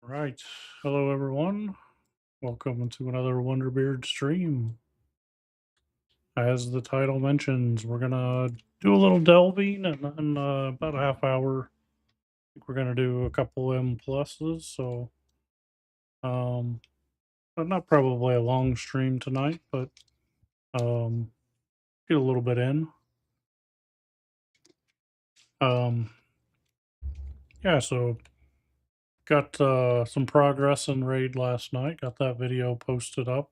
Right. Hello, everyone. Welcome to another Wonderbeard stream. As the title mentions, we're going to do a little delving in about a half hour. I think we're going to do a couple M pluses. Um, but not probably a long stream tonight, but um, get a little bit in. Um, yeah, so got some progress in Raid last night. Got that video posted up.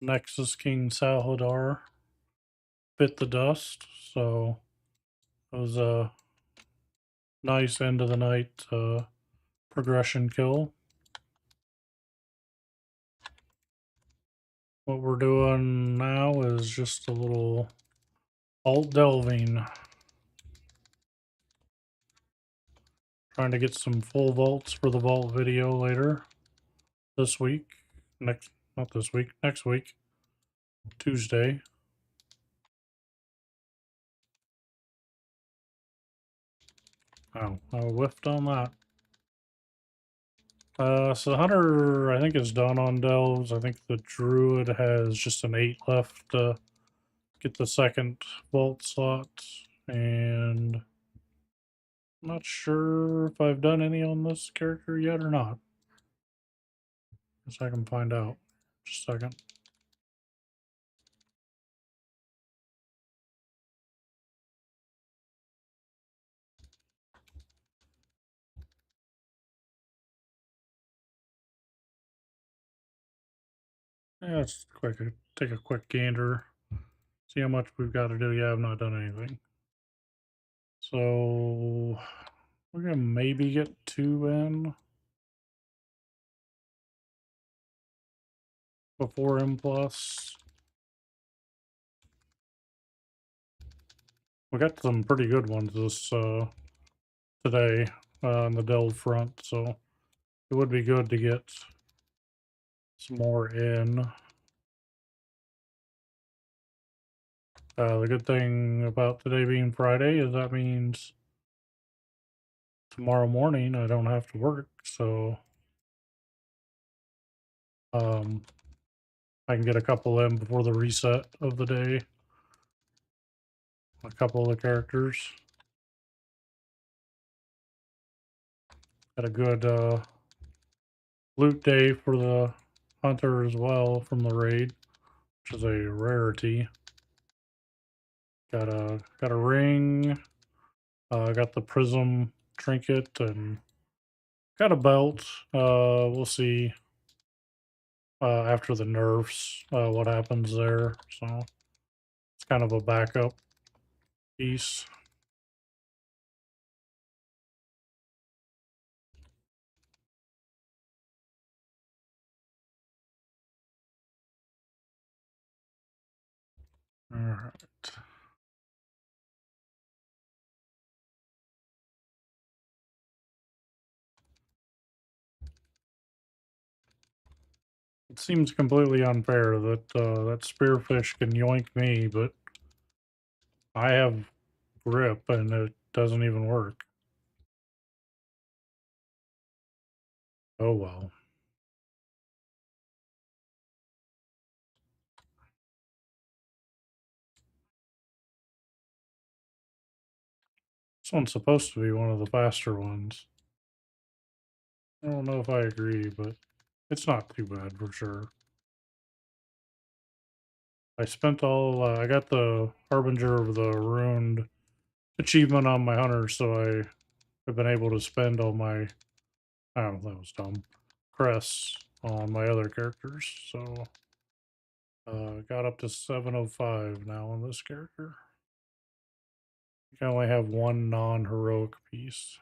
Nexus King Salhadar bit the dust. So it was a nice end of the night progression kill. What we're doing now is just a little alt delving. Trying to get some full vaults for the vault video later this week. Not this week, next week, Tuesday. Oh, I whiffed on that. So Hunter, I think, is done on delves. I think the Druid has just an 8 left to get the second vault slot. And I'm not sure if I've done any on this character yet or not. Guess I can find out. Just a second. Yeah, it's quick. Take a quick gander. See how much we've got to do. Yeah, I've not done anything. So we're gonna maybe get 2 in before M plus. We got some pretty good ones this today on the delve front, so it would be good to get some more in. The good thing about today being Friday is that means tomorrow morning I don't have to work, so I can get a couple in before the reset of the day. A couple of the characters. Had a good loot day for the hunter as well from the raid, which is a rarity. Got a ring. Got the prism trinket and got a belt. We'll see after the nerfs what happens there. So it's kind of a backup piece. All right. It seems completely unfair that that spearfish can yoink me, but I have grip and it doesn't even work. Oh well. This one's supposed to be one of the faster ones. I don't know if I agree, but it's not too bad for sure. I got the Harbinger of the Ruined achievement on my hunter, so I have been able to spend all my, I don't know, that was dumb, crests on my other characters. So, got up to 705 now on this character. You can only have one non-heroic piece.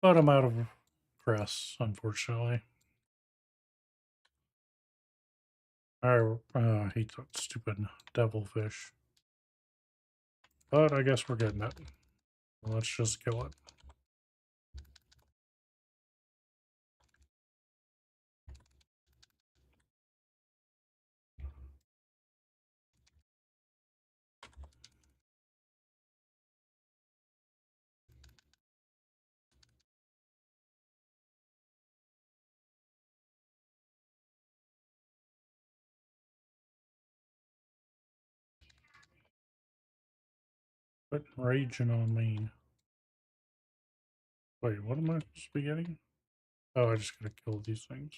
But I'm out of crests, unfortunately. I hate that stupid devilfish. But I guess we're getting it. Let's just kill it. Quit raging on me. Wait, what am I supposed to be getting? Oh, I just gotta kill these things.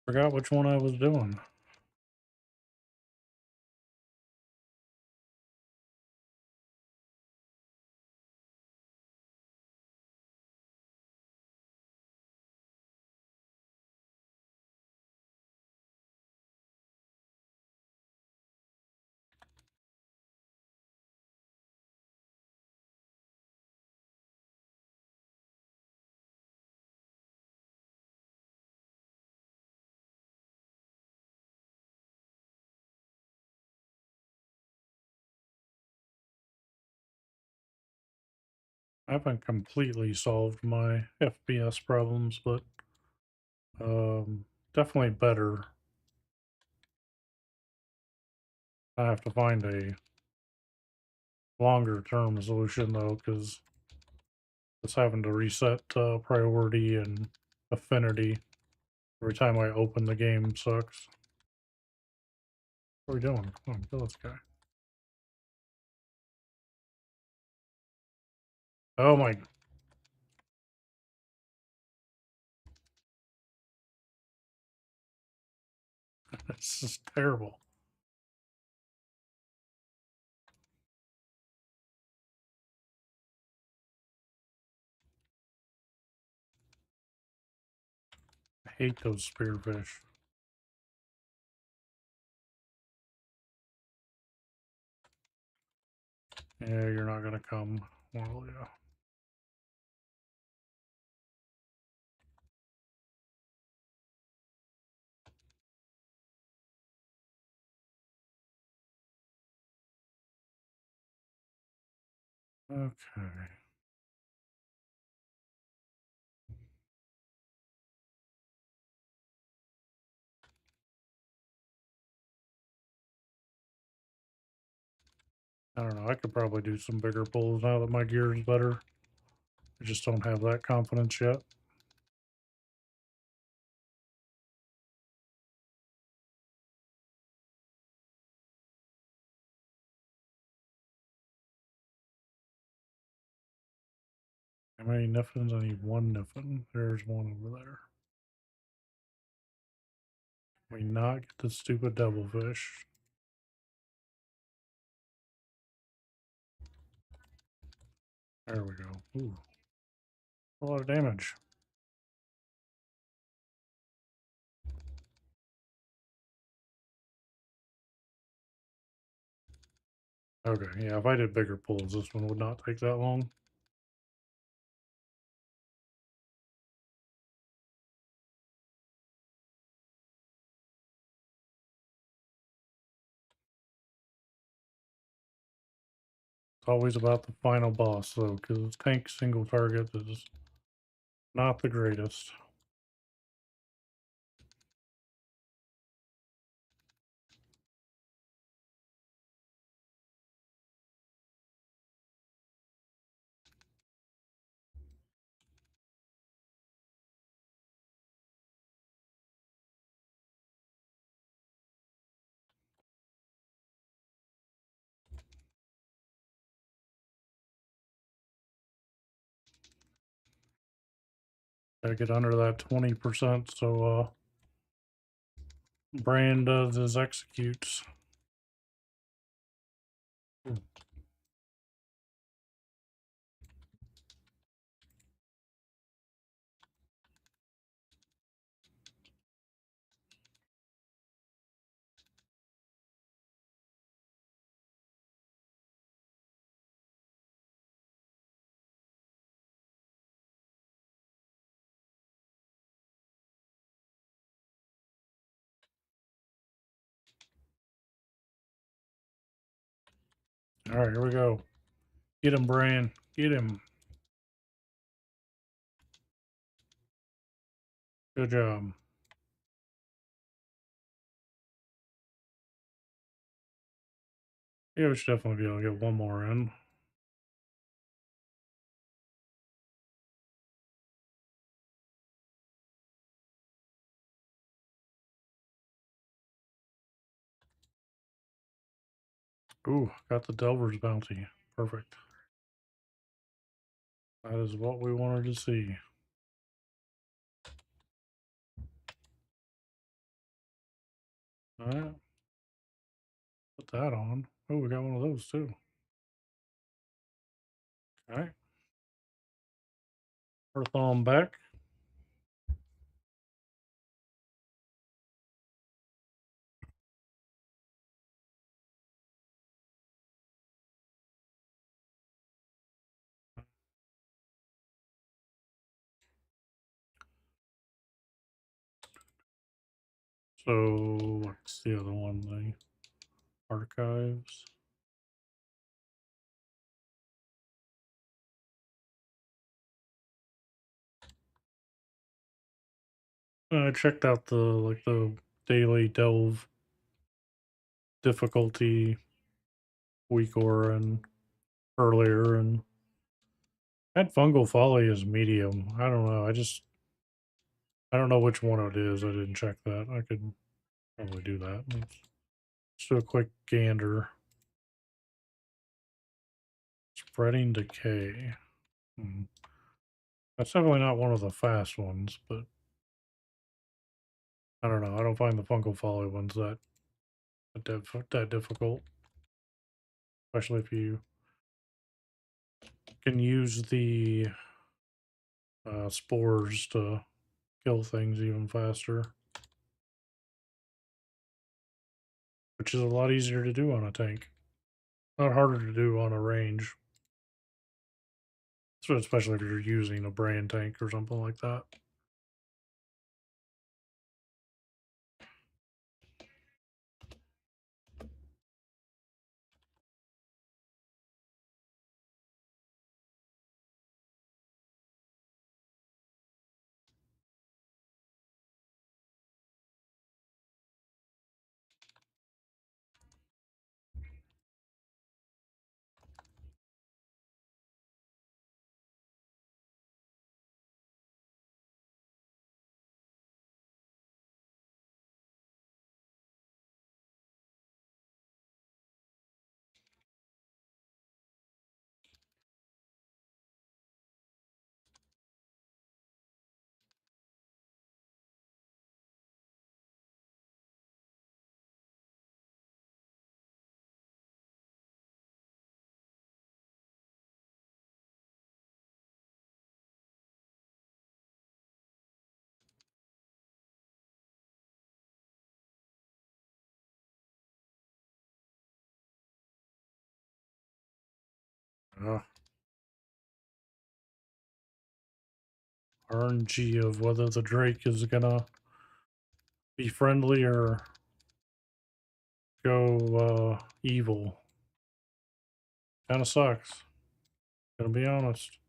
Forgot which one I was doing. I haven't completely solved my FPS problems, but definitely better. I have to find a longer term solution though, because it's having to reset priority and affinity every time I open the game sucks. What are we doing? Oh, kill this guy. Oh my, this is terrible. I hate those spearfish. Yeah, you're not gonna come. Well, yeah. Okay. I don't know. I could probably do some bigger pulls now that my gear is better. I just don't have that confidence yet. How many niffins? I need one niffin. There's one over there. We not get the stupid devilfish. There we go. Ooh, a lot of damage. Okay, yeah, if I did bigger pulls, this one would not take that long. It's always about the final boss, though, because tank single target is not the greatest. Gotta get under that 20% so Bran does his executes. All right, here we go. Get him, Bran. Get him. Good job. Yeah, we should definitely be able to get one more in. Ooh, got the Delver's bounty. Perfect. That is what we wanted to see. Alright. Put that on. Oh, we got one of those too. Alright. Earth on back. So what's the other one? The archives. I checked out the daily delve difficulty week or and earlier, and had fungal folly as medium. I don't know. I don't know which one it is. I didn't check that. I could probably do that. Let's do a quick gander. Spreading decay. Hmm. That's definitely not one of the fast ones, but I don't know. I don't find the fungal folly ones that difficult, especially if you can use the spores to kill things even faster, which is a lot easier to do on a tank. Not harder to do on a range. So especially if you're using a brand tank or something like that. Uh, RNG of whether the Drake is gonna be friendly or go evil. Kind of sucks. Gonna be honest.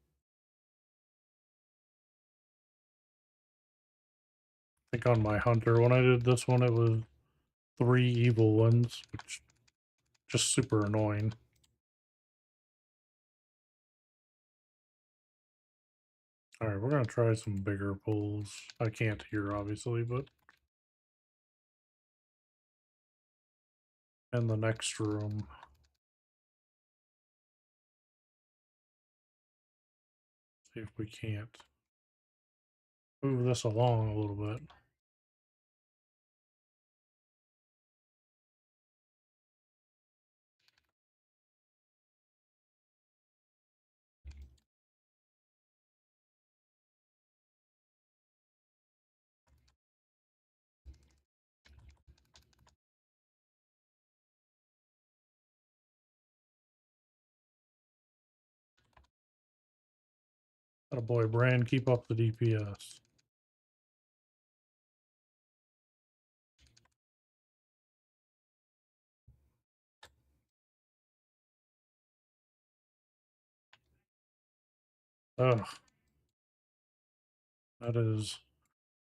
I think on my hunter, when I did this one, it was 3 evil ones, which just super annoying. All right, we're gonna try some bigger pulls. I can't hear obviously, but in the next room. See if we can't move this along a little bit. Atta boy, Brand, keep up the DPS. Ugh, that is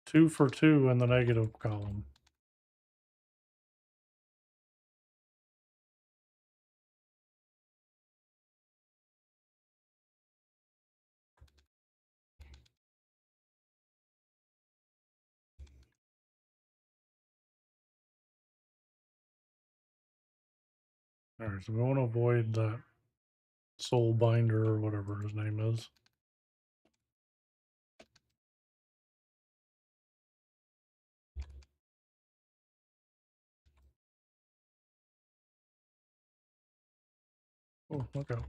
2 for 2 in the negative column. Alright, so we want to avoid that soul binder or whatever his name is. Oh, look out.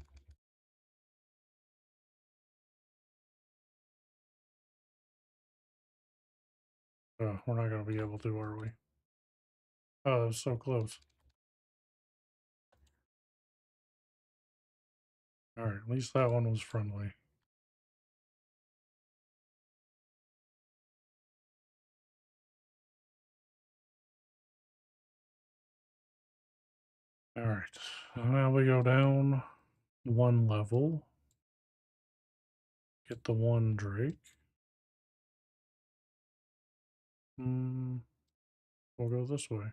We're not going to be able to, are we? Oh, that was so close. Alright, at least that one was friendly. Alright, now we go down one level. Get the one Drake. We'll go this way.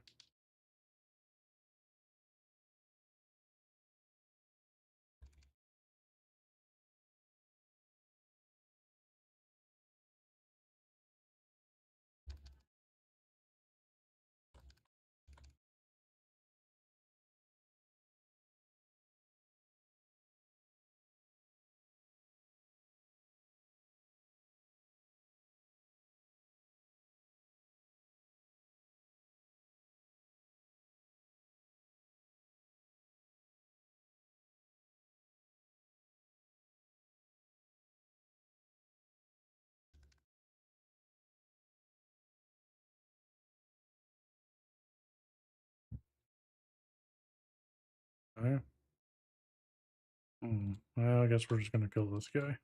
Okay. Well, I guess we're just gonna kill this guy.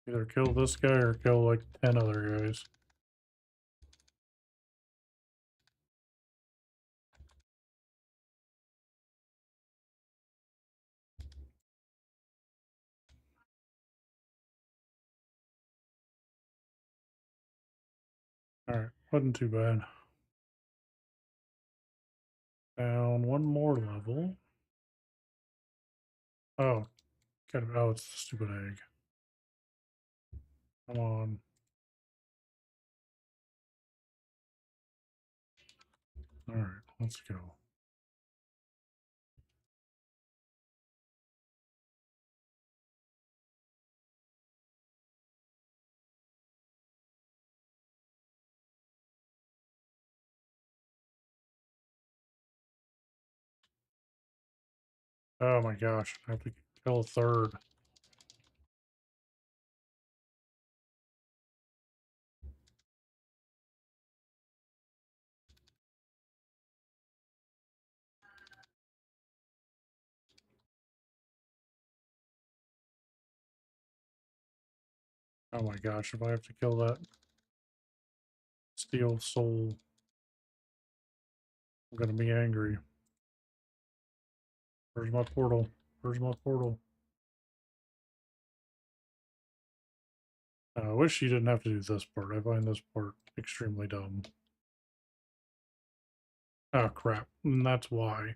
Either kill this guy or kill like 10 other guys. Alright, wasn't too bad. Down one more level. Oh, oh, it's the stupid egg. Come on. Alright, let's go. Oh my gosh, I have to kill a third. Oh my gosh, if I have to kill that steel soul, I'm gonna be angry. Where's my portal? Where's my portal? I wish you didn't have to do this part. I find this part extremely dumb. Oh crap, and that's why.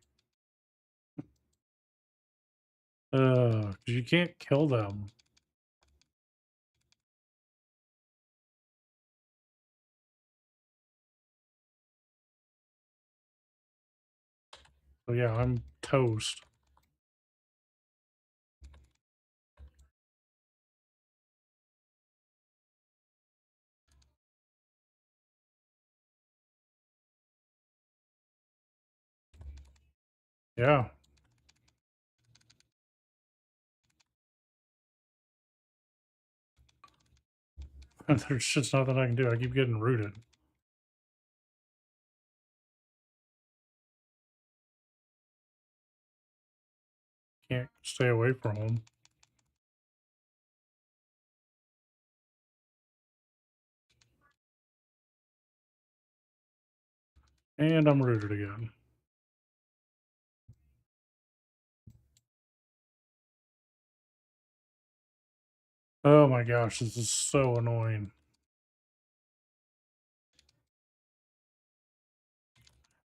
You can't kill them. So yeah, I'm toast. Yeah. There's just nothing I can do. I keep getting rooted. Can't stay away from them. And I'm rooted again. Oh my gosh, this is so annoying.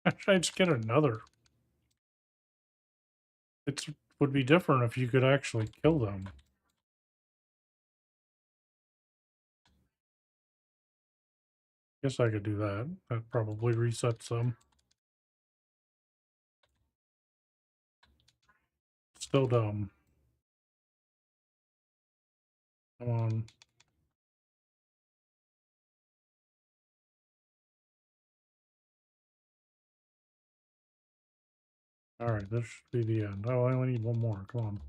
Actually, I just get another. It would be different if you could actually kill them. Guess I could do that. That probably resets them. Still dumb. Come on. Alright, this should be the end. Oh, I only need one more. Come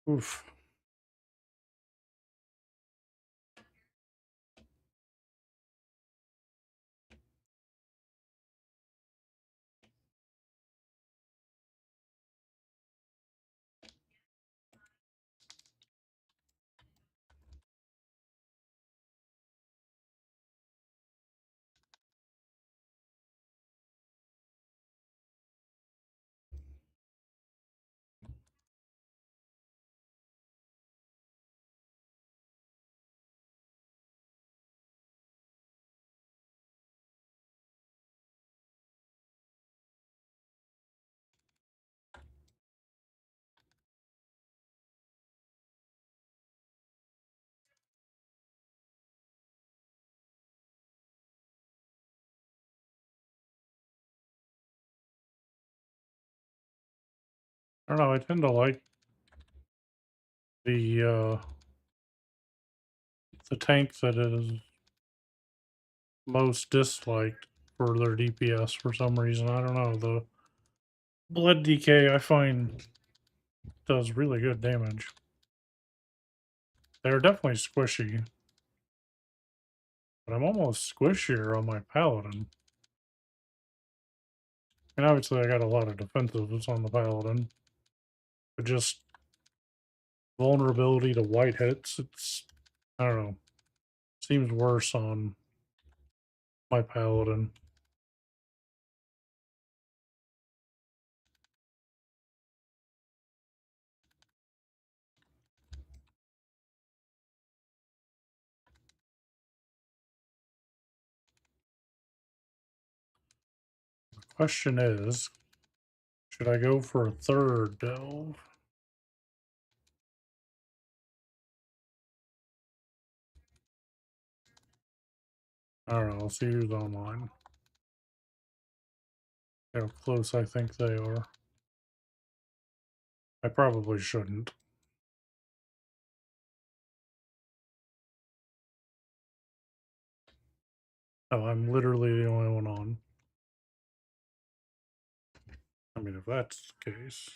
on. Oof. I don't know, I tend to like the tank that is most disliked for their DPS for some reason. I don't know. The blood decay I find does really good damage. They're definitely squishy, but I'm almost squishier on my paladin. And obviously I got a lot of defensives on the paladin, but just vulnerability to white hits, it's, I don't know, seems worse on my paladin. The question is, should I go for a third delve? I don't know, I'll see who's online. How close I think they are. I probably shouldn't. Oh, I'm literally the only one on. I mean, if that's the case.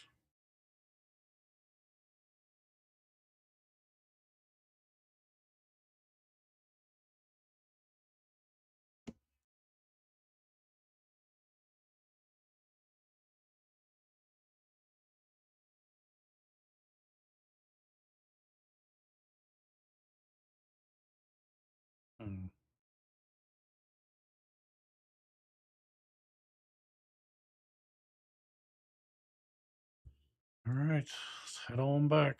Hmm. All right, let's head on back.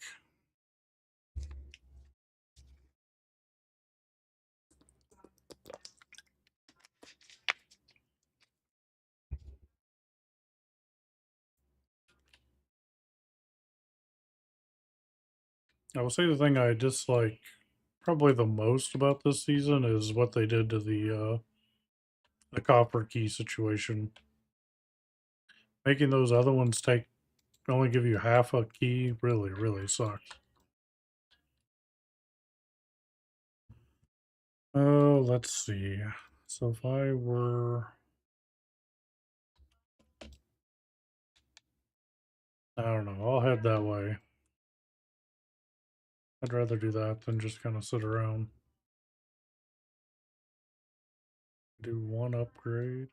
I will say the thing I dislike probably the most about this season is what they did to the copper key situation. Making those other ones take only give you half a key really, really sucks. Oh, let's see. So if I were, I don't know, I'll head that way. I'd rather do that than just kind of sit around. Do one upgrade.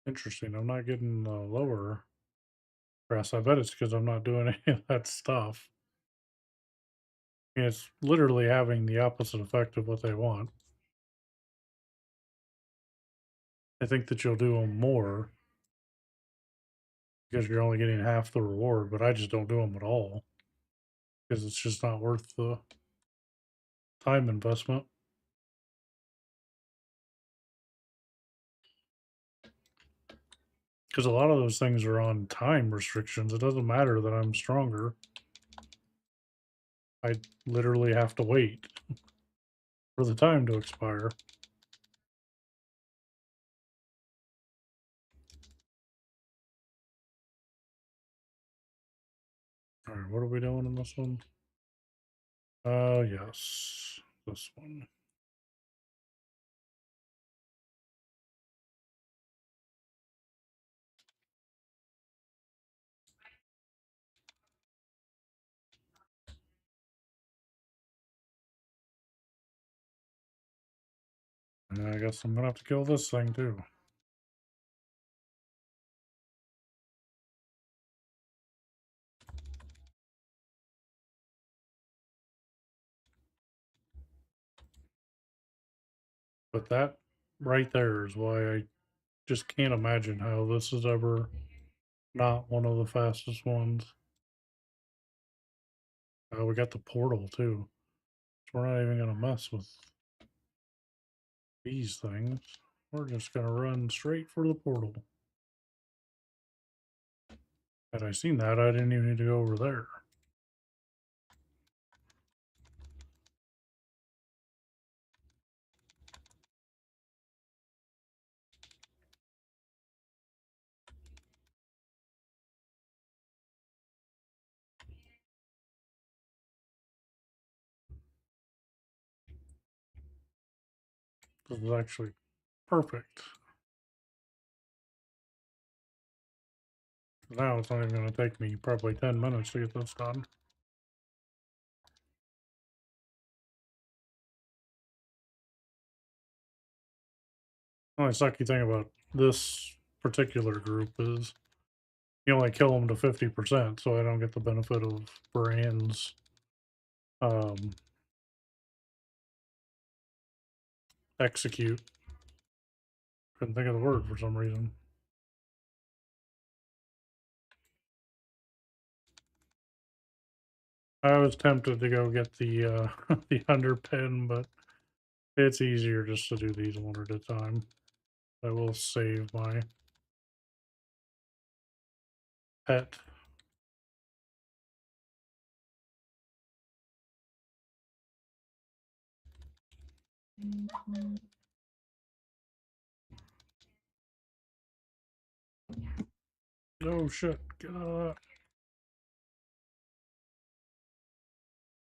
Interesting. I'm not getting the lower press. I bet it's because I'm not doing any of that stuff. It's literally having the opposite effect of what they want. I think that you'll do them more because you're only getting half the reward, but I just don't do them at all because it's just not worth the time investment. Because a lot of those things are on time restrictions. It doesn't matter that I'm stronger. I literally have to wait for the time to expire. All right, what are we doing in this one? Yes, this one. And I guess I'm gonna have to kill this thing too. But that right there is why I just can't imagine how this is ever not one of the fastest ones. We got the portal too. So we're not even gonna mess with these things. We're just gonna run straight for the portal. Had I seen that, I didn't even need to go over there. This is actually perfect. Now it's not even gonna take me probably 10 minutes to get this done. The only sucky thing about this particular group is you only kill them to 50%, so I don't get the benefit of Brienne's um, execute. Couldn't think of the word for some reason. I was tempted to go get the the underpin, but it's easier just to do these one at a time. I will save my pet. Oh shit, get out of that.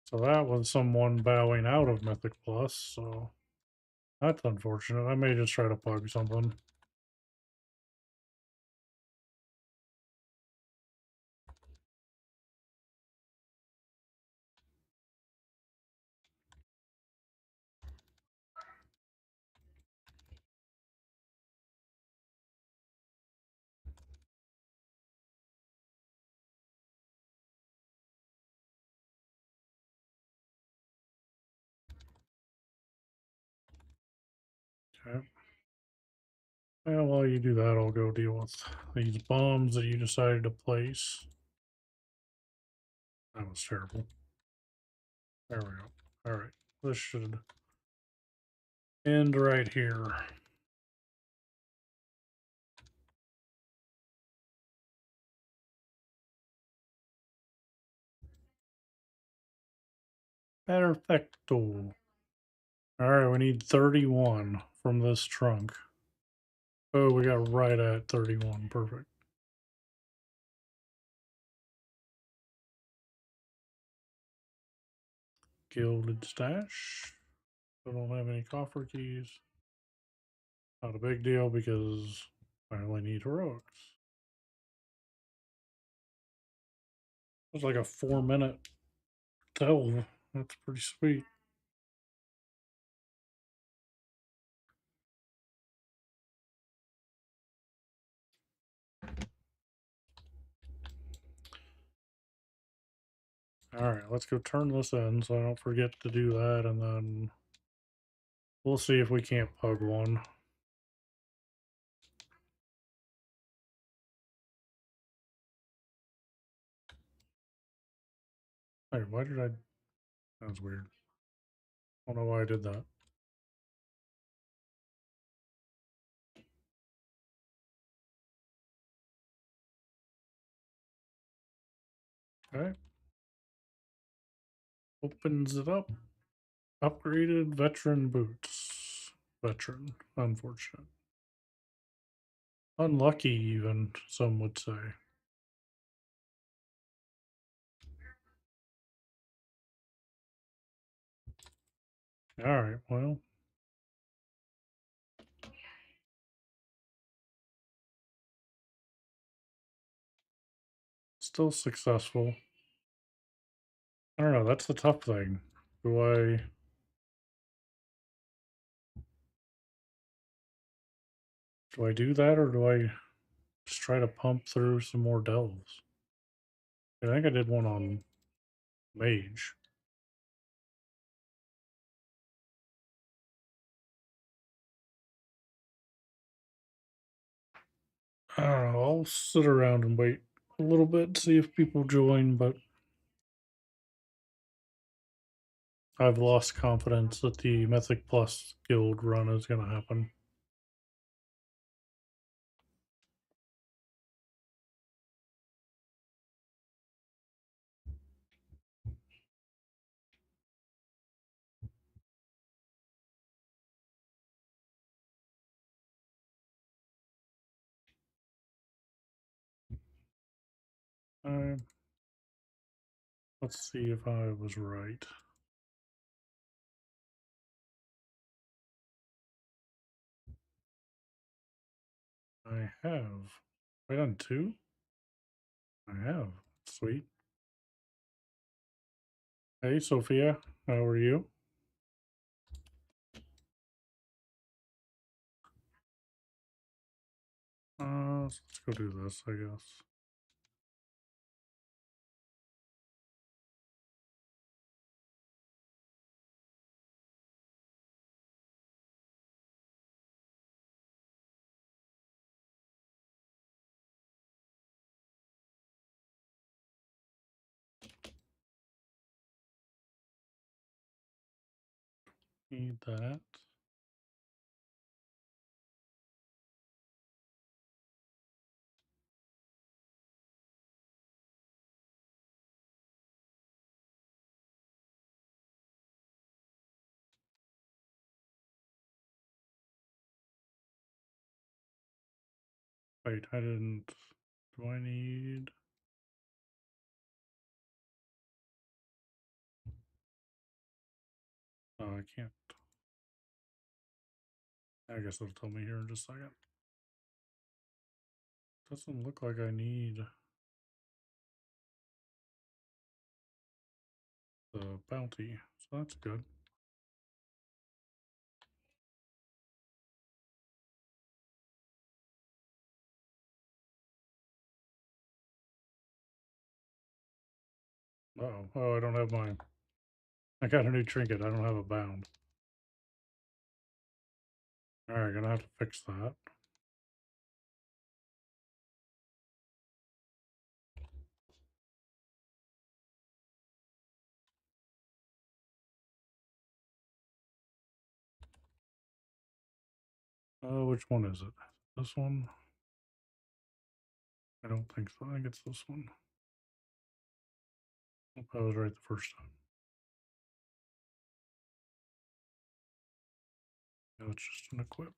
So that was someone bowing out of Mythic Plus, so that's unfortunate. I may just try to bug something. Okay. Well, while you do that, I'll go deal with these bombs that you decided to place. That was terrible. There we go. Alright. This should end right here. Perfecto. Alright, we need 31 from this trunk. Oh, we got right at 31. Perfect. Gilded stash. I don't have any coffer keys. Not a big deal because I only need heroics. It's like a 4-minute delve. That's pretty sweet. Alright, let's go turn this in so I don't forget to do that, and then we'll see if we can't pug one. Hey, why did I... That was weird. I don't know why I did that. Okay. Opens it up. Upgraded veteran boots. Veteran. Unfortunate. Unlucky, even, some would say. Alright, well. Still successful. I don't know, that's the tough thing. Do I do that, or do I just try to pump through some more delves? I think I did one on mage. I don't know, I'll sit around and wait a little bit, see if people join, but I've lost confidence that the Mythic Plus guild run is going to happen. Uh, let's see if I was right. I have. I done two? I have. Sweet. Hey, Sophia. How are you? Let's go do this, I guess. Need that. Wait, I didn't. Do I need. Oh, I can't. I guess it'll tell me here in just a second. Doesn't look like I need the bounty, so that's good. Uh-oh. Oh, I don't have mine. I got a new trinket. I don't have a bound. Alright, gonna have to fix that. Which one is it? This one? I don't think so. I think it's this one. Hope I was right the first time. No, it's just an equip.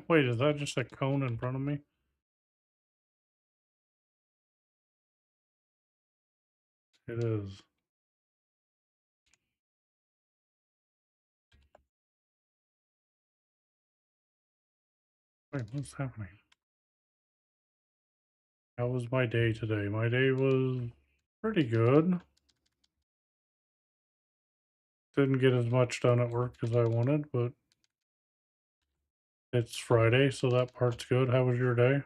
Wait, is that just a cone in front of me? It is. Wait, what's happening? How was my day today? My day was pretty good. Didn't get as much done at work as I wanted, but it's Friday, so that part's good. How was your day?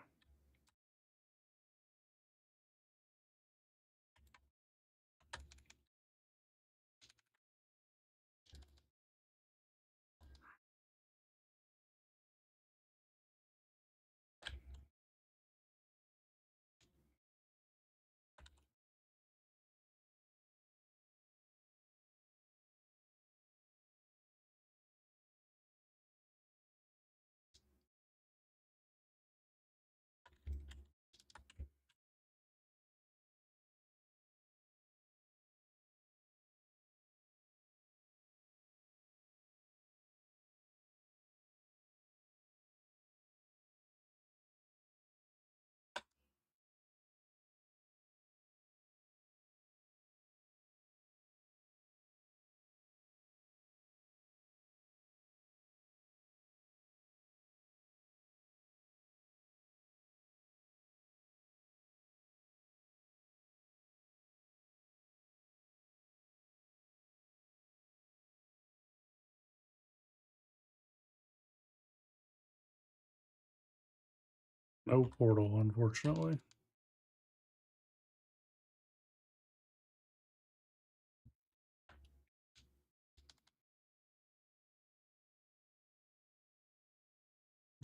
No portal, unfortunately.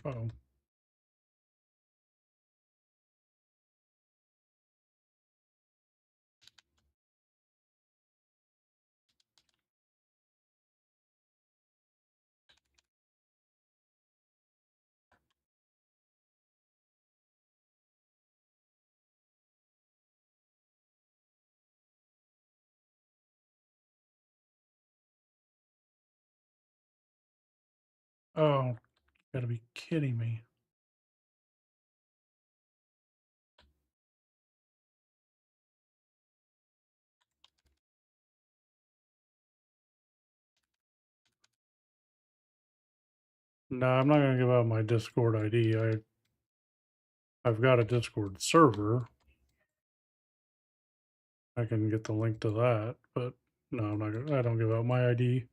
Oh. Oh, gotta be kidding me. No, I'm not gonna give out my Discord ID. I've got a Discord server. I can get the link to that, but no, I'm not gonna, I don't give out my ID.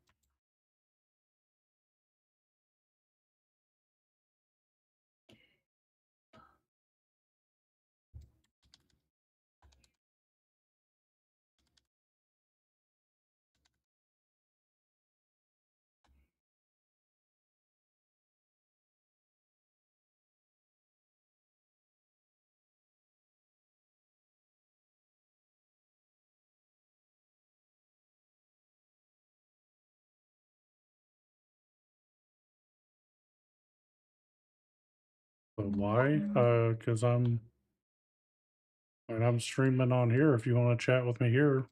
But why? Because I'm streaming on here. If you want to chat with me here,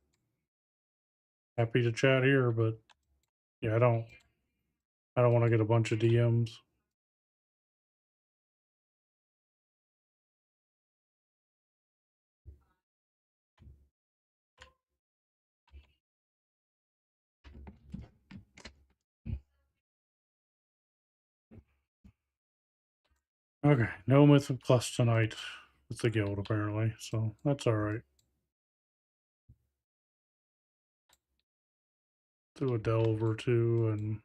happy to chat here. But yeah, I don't want to get a bunch of DMs. Okay, no Mythic Plus tonight. It's a guild apparently, so that's all right. Do a delve or two, and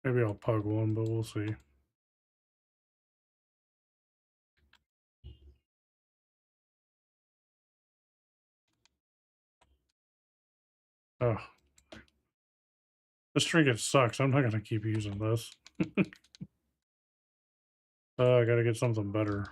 maybe I'll pug one, but we'll see. Oh, this trinket sucks. I'm not gonna keep using this. I gotta get something better.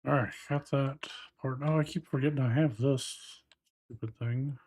All right, got that part. Oh, I keep forgetting I have this stupid thing.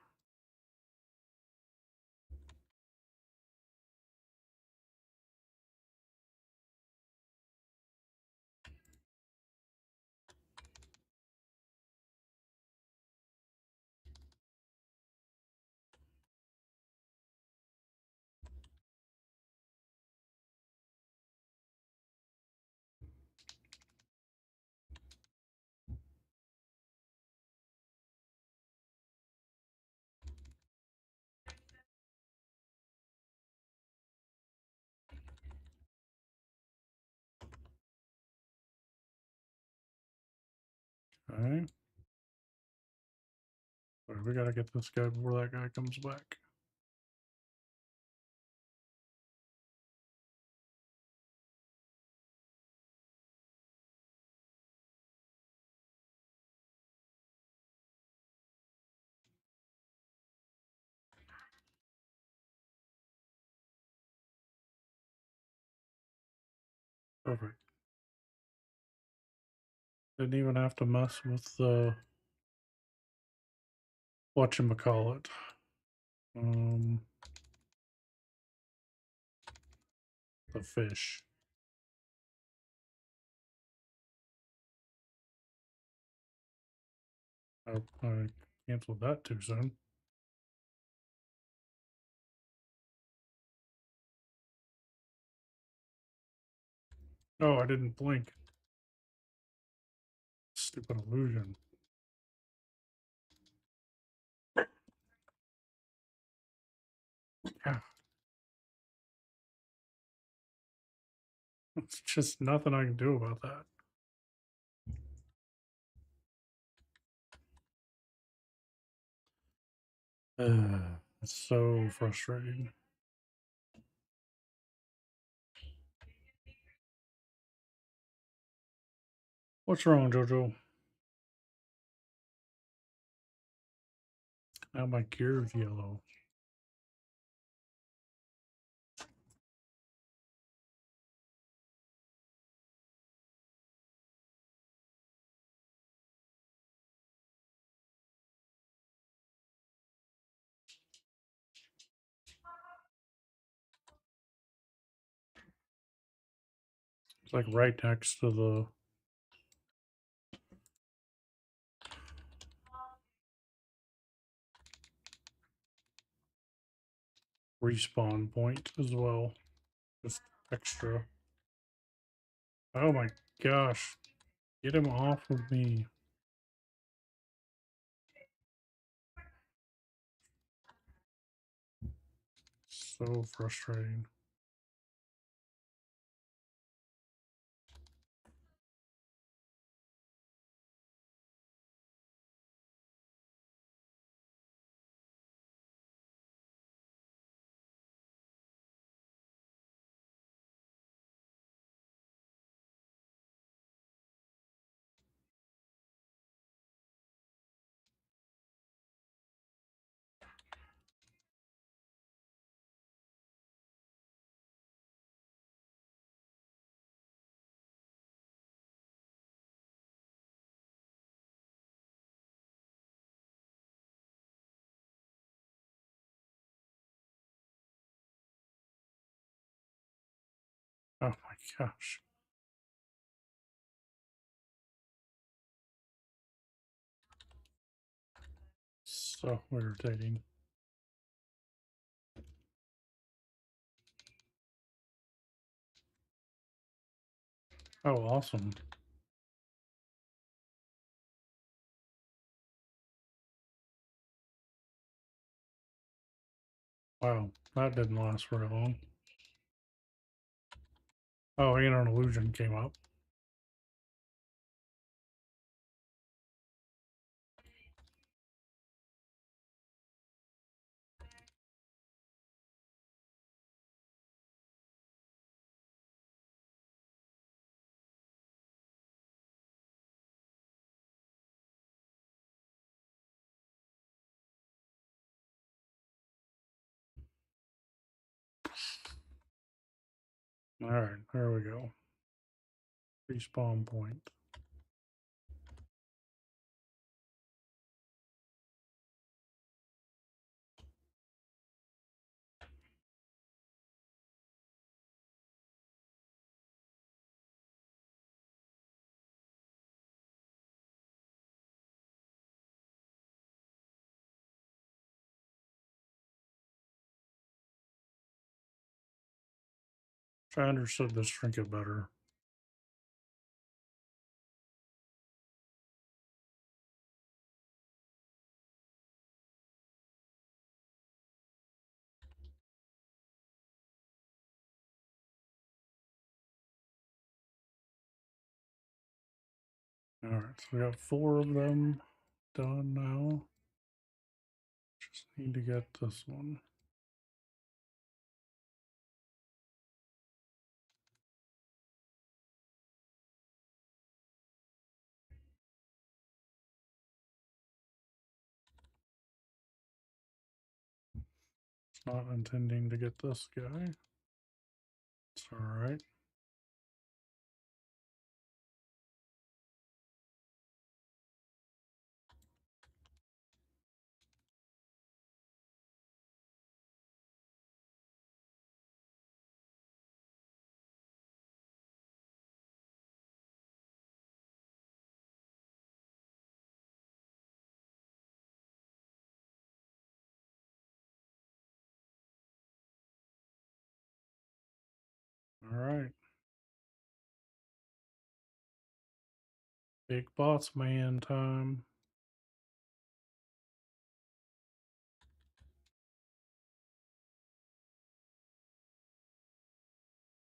Okay. Alright, we gotta get this guy before that guy comes back. Perfect. Didn't even have to mess with the whatchamacallit. The fish. I canceled that too soon. Oh, I didn't blink. Stupid illusion. Yeah. It's just nothing I can do about that. It's so frustrating. What's wrong, Jojo? Now my gear's yellow. It's like right next to the respawn point as well. Just extra. Oh my gosh. Get him off of me. So frustrating. Oh my gosh. So irritating. Oh, awesome. Wow, that didn't last very long. Oh, and an illusion came up. Alright, there we go. Respawn point. I understood this trinket better. Alright, so we got 4 of them done now. Just need to get this one. It's not intending to get this guy. It's alright. Alright. Big boss man time.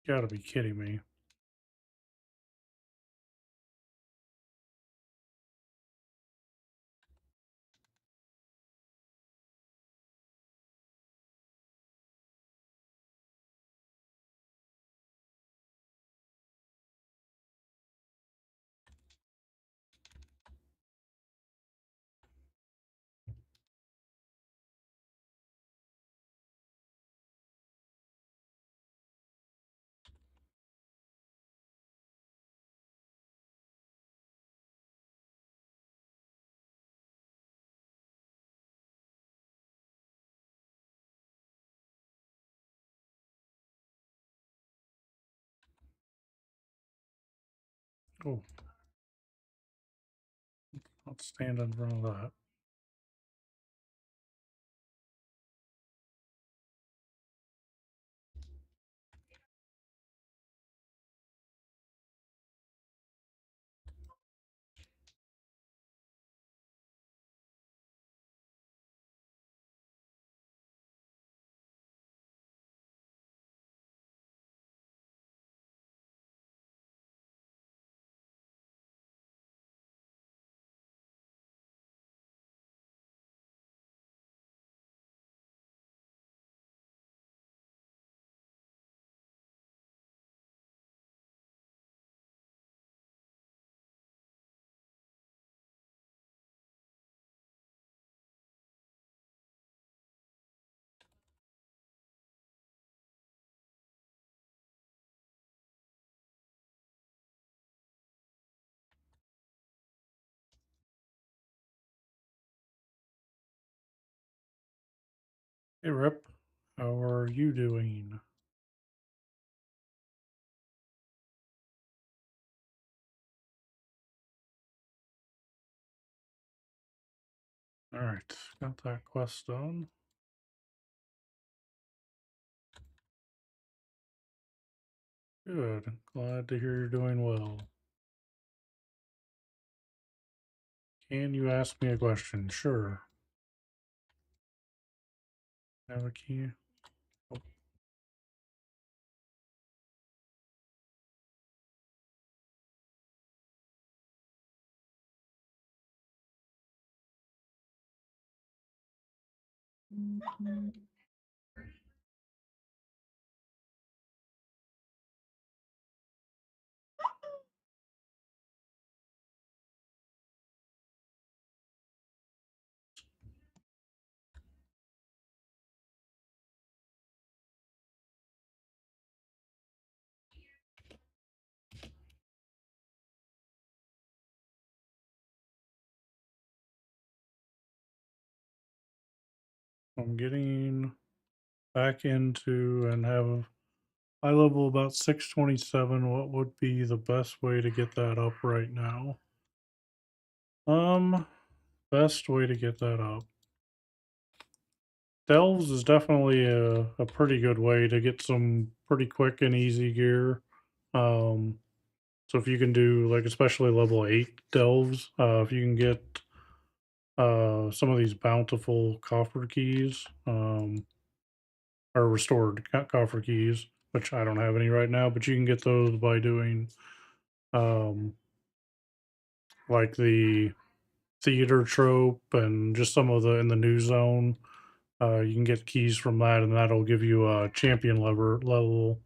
Gotta be kidding me. Oh, let's stand in front of that. Hey, Rip. How are you doing? Alright, got that quest done. Good. Glad to hear you're doing well. Can you ask me a question? Sure. Have a key? Oh, I'm getting back into and have I level about 627. What would be the best way to get that up right now? Um, Best way to get that up. Delves is definitely a pretty good way to get some pretty quick and easy gear. Um, so if you can do like especially level 8 delves, if you can get some of these bountiful coffer keys, or restored coffer keys, which I don't have any right now, but you can get those by doing um like the theater trope and just some of the in the new zone. You can get keys from that, and that'll give you a champion level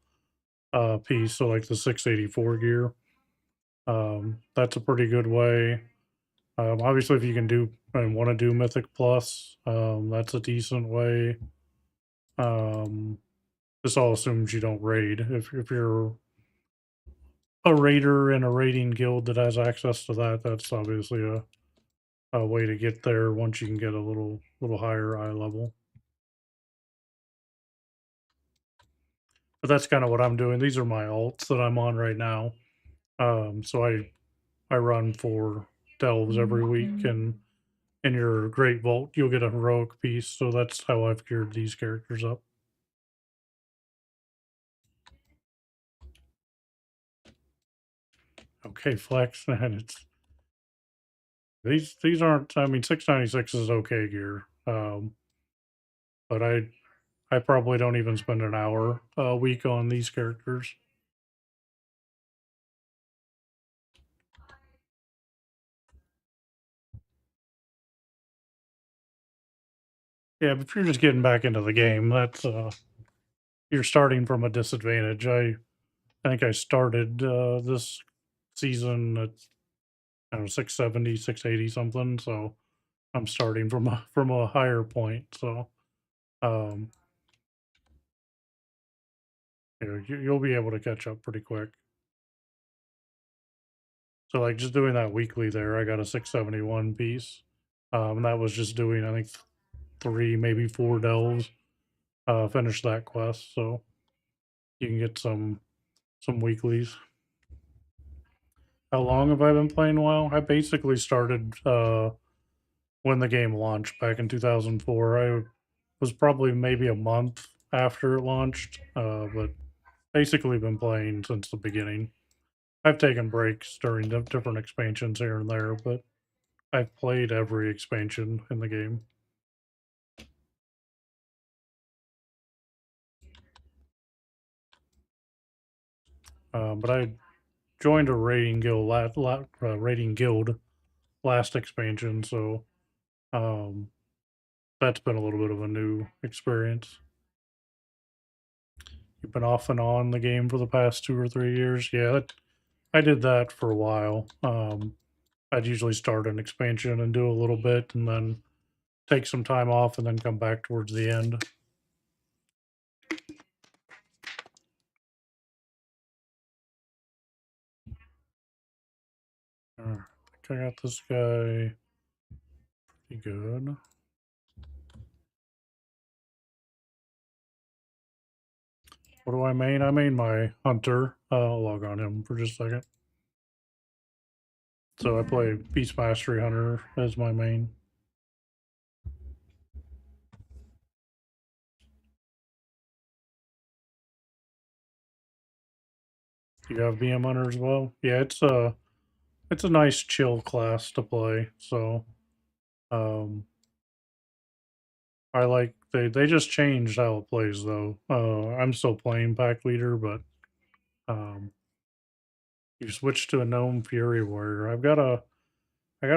piece. So like the 684 gear. That's a pretty good way. Obviously, if you can do and want to do Mythic Plus, that's a decent way. Um, this all assumes you don't raid. If you're a raider in a raiding guild that has access to that, that's obviously a way to get there once you can get a little higher eye level. But that's kind of what I'm doing. These are my alts that I'm on right now. So I run 4 delves every week, and in your great vault you'll get a heroic piece. So that's how I've geared these characters up. Okay, flex, and it's these aren't. I mean, 696 is okay gear. But I probably don't even spend an hour a week on these characters. Yeah, but if you're just getting back into the game, that's you're starting from a disadvantage. I think I started this season at I don't know 670, 680 something. So I'm starting from a higher point. So um, you'll be able to catch up pretty quick. So like just doing that weekly there, I got a 671 piece. And that was just doing I think 3 maybe 4 delves. Finish that quest, so you can get some weeklies. How long have I been playing WoW? I basically started when the game launched back in 2004. I was probably maybe a month after it launched, but basically been playing since the beginning. I've taken breaks during the different expansions here and there, but I've played every expansion in the game. But I joined a raiding guild last expansion, so um, that's been a little bit of a new experience. You've been off and on the game for the past 2 or 3 years. Yeah, I did that for a while. I'd usually start an expansion and do a little bit, and then take some time off, and then come back towards the end. I think I got this guy pretty good. What do I main? I main my hunter. I'll log on him for just a second. So I play Beast Mastery Hunter as my main. You have BM Hunter as well? Yeah, it's a nice chill class to play. So um I like they just changed how it plays though. I'm still playing pack leader, but um you switch to a gnome fury warrior. I got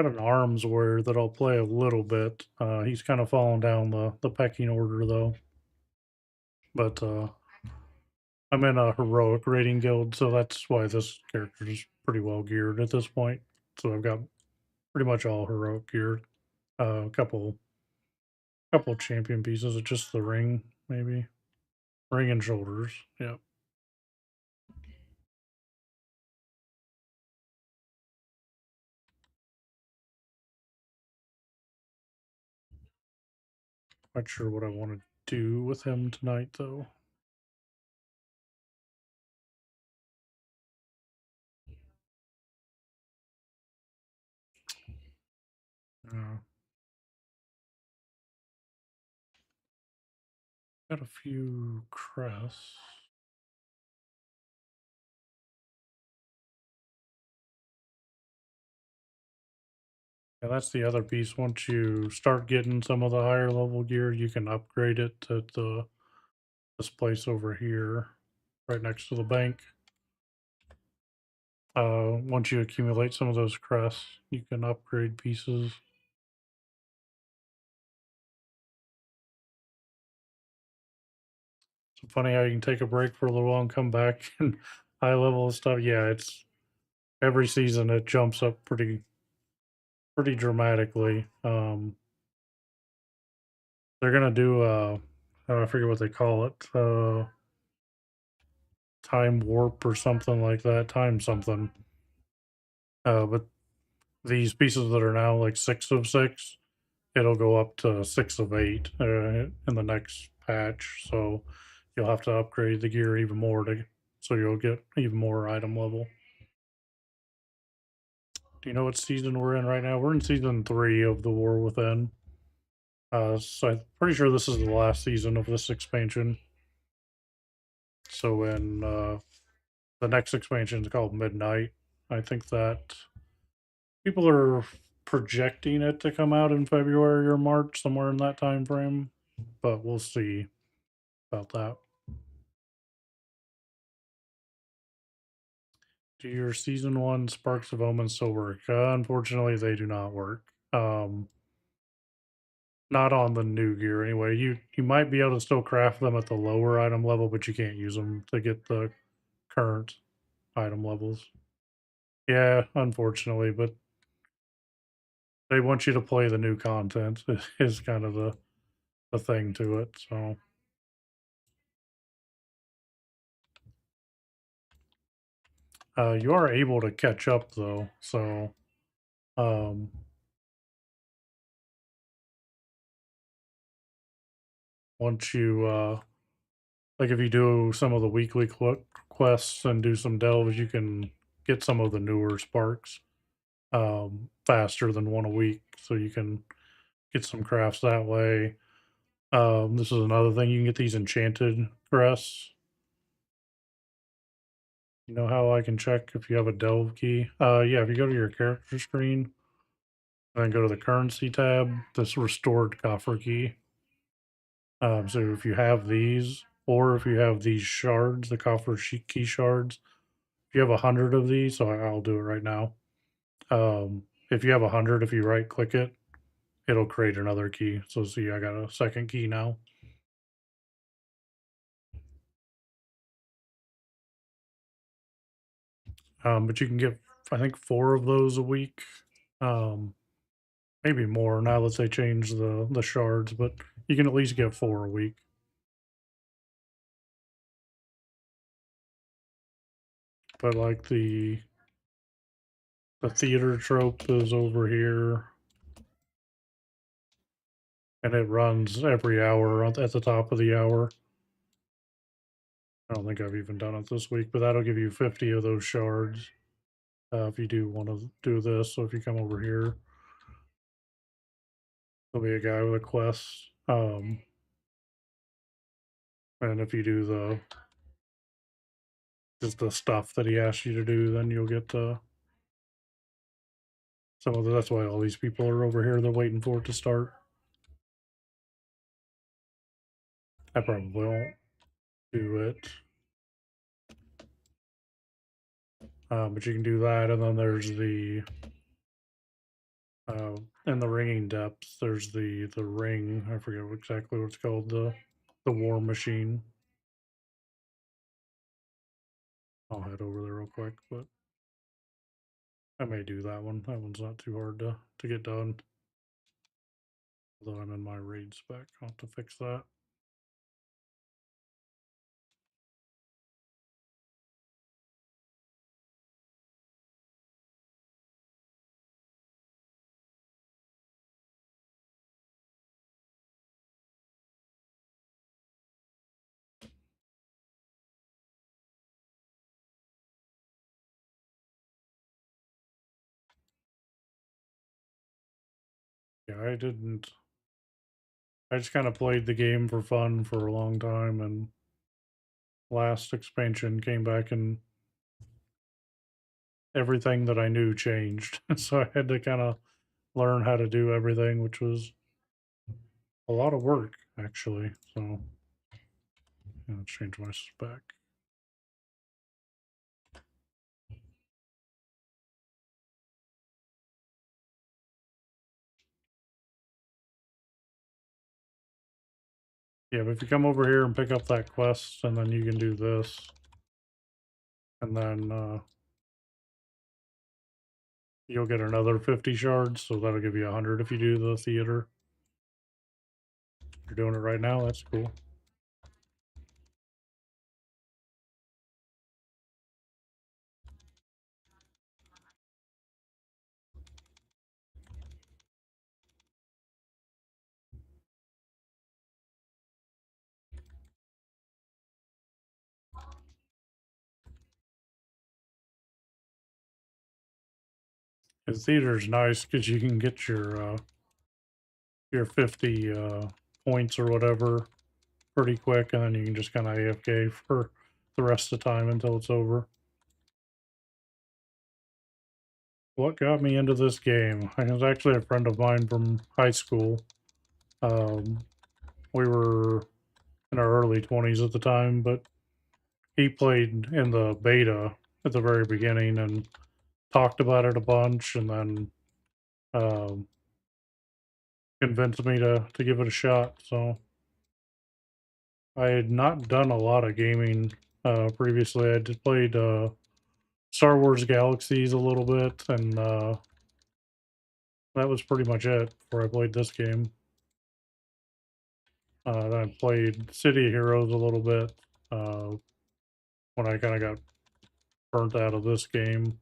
an arms warrior that I'll play a little bit. He's kind of fallen down the pecking order though. But I'm in a heroic rating guild, so that's why this character is pretty well geared at this point. So I've got pretty much all heroic gear. A couple champion pieces. It's just the ring, maybe ring and shoulders. Yeah. Not sure what I want to do with him tonight, though. Uh, got a few crests. Yeah, that's the other piece. Once you start getting some of the higher level gear, you can upgrade it to this place over here, right next to the bank. Once you accumulate some of those crests, you can upgrade pieces. It's funny how you can take a break for a little while and come back and high level stuff. Yeah, it's every season it jumps up pretty dramatically. They're gonna do I forget what they call it, time warp or something like that, time something. But these pieces that are now like 6 of 6, it'll go up to 6 of 8 in the next patch. So you'll have to upgrade the gear even more so you'll get even more item level. Do you know what season we're in right now? We're in season 3 of the War Within. So I'm pretty sure this is the last season of this expansion. So when the next expansion is called Midnight, I think that people are projecting it to come out in February or March, somewhere in that time frame. But we'll see about that. Do your season 1 Sparks of Omen still work? Unfortunately, they do not work. Not on the new gear anyway. You might be able to still craft them at the lower item level, but you can't use them to get the current item levels. Yeah, unfortunately, but they want you to play the new content is kind of the thing to it. So you are able to catch up though. So um, once you like if you do some of the weekly quests and do some delves, you can get some of the newer sparks faster than one a week. So you can get some crafts that way. This is another thing. You can get these enchanted crests. You know how I can check if you have a delve key? Yeah, if you go to your character screen and then go to the currency tab, this restored coffer key. So if you have these, or if you have these shards, the coffer key shards, if you have 100 of these, so I'll do it right now. If you have 100, if you right click it, it'll create another key. So see, I got a second key now. But you can get, I think, 4 of those a week. Um, maybe more now that they changed the shards, but you can at least get 4 a week. But like the theater trope is over here, and it runs every hour at the top of the hour. I don't think I've even done it this week, but that'll give you 50 of those shards if you do want to do this. So if you come over here, there'll be a guy with a quest. And if you do just the stuff that he asks you to do, then you'll get some of that's why all these people are over here. They're waiting for it to start. I probably won't do it. But you can do that, and then there's the in the ringing depths. There's the ring. I forget exactly what it's called. The war machine. I'll head over there real quick, but I may do that one. That one's not too hard to get done. Although I'm in my raid spec, I'll have to fix that. Yeah, I didn't. I just kind of played the game for fun for a long time, and last expansion came back and everything that I knew changed. So I had to kind of learn how to do everything, which was a lot of work actually. So let's change my spec. Yeah, but if you come over here and pick up that quest, and then you can do this, and then you'll get another 50 shards, so that'll give you 100 if you do the theater. You're doing it right now, that's cool. The theater's nice because you can get your 50 points or whatever pretty quick, and then you can just kind of AFK for the rest of the time until it's over. What got me into this game? I was actually a friend of mine from high school. Um, we were in our early 20s at the time, but he played in the beta at the very beginning and talked about it a bunch, and then um, convinced me to give it a shot. So I had not done a lot of gaming previously. I just played Star Wars Galaxies a little bit, and that was pretty much it before I played this game. Then I played City of Heroes a little bit uh, when I kind of got burnt out of this game.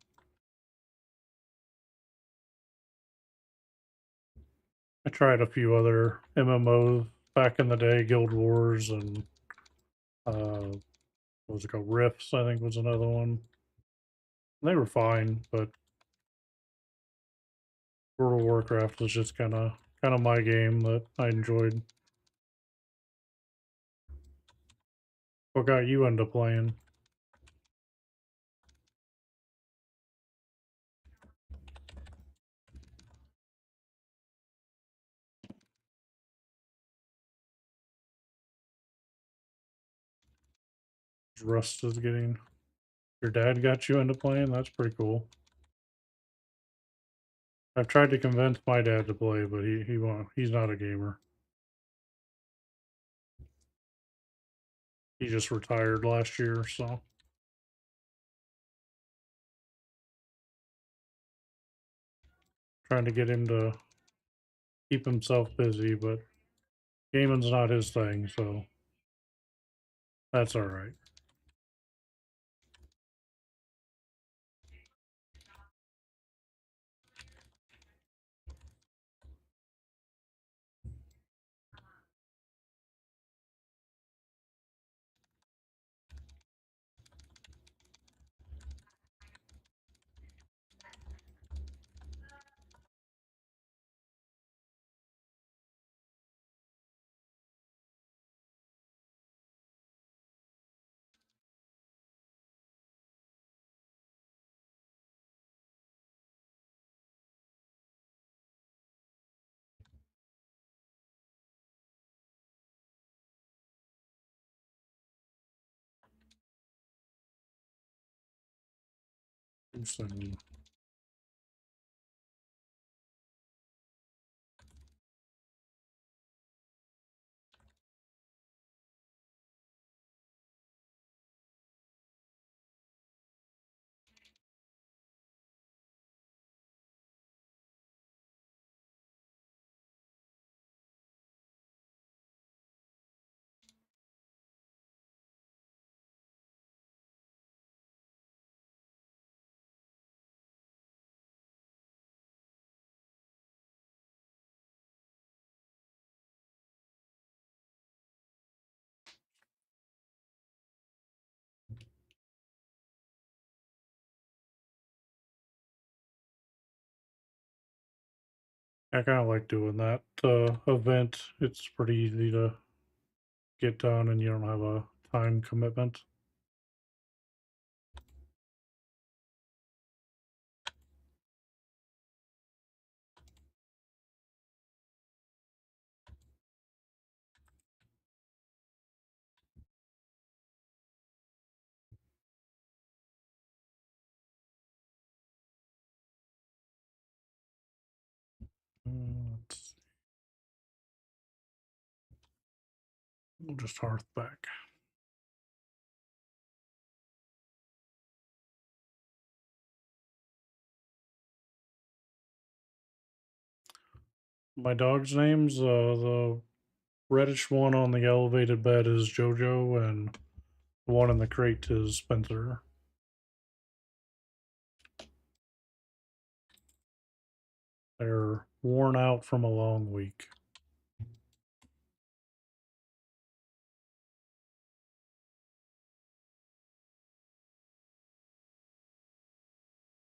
I tried a few other MMOs back in the day, Guild Wars and what was it called? Rifts, I think was another one. They were fine, but World of Warcraft was just kind of my game that I enjoyed. What got you into playing? Rust is getting. Your dad got you into playing? That's pretty cool. I've tried to convince my dad to play, but he won't. He's not a gamer. He just retired last year, so trying to get him to keep himself busy, but gaming's not his thing, so that's all right. So, I kind of like doing that event. It's pretty easy to get done, and you don't have a time commitment. Let's We'll just hearth back. My dog's names, the reddish one on the elevated bed is Jojo, and the one in the crate is Spencer. They're worn out from a long week.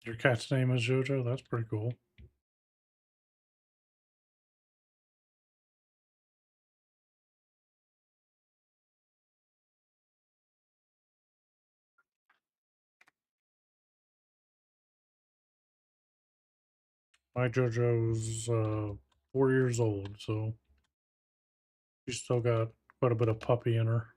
Your cat's name is Jojo? That's pretty cool. My Jojo's 4 years old, so she's still got quite a bit of puppy in her.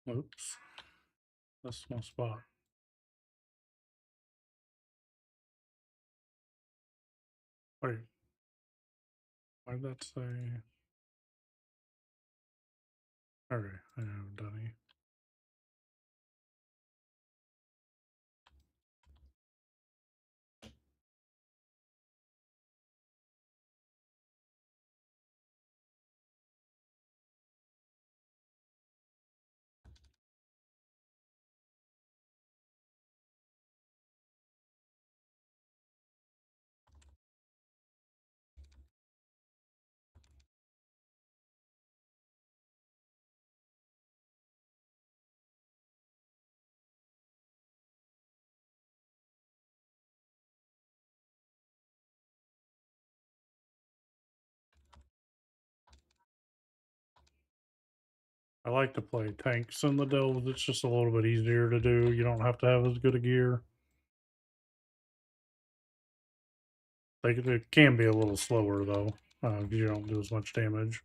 Oops, that's my spot. Wait, why did that say? Okay, I haven't done any. I like to play tanks in the delves. It's just a little bit easier to do. You don't have to have as good a gear. It can be a little slower though, because you don't do as much damage.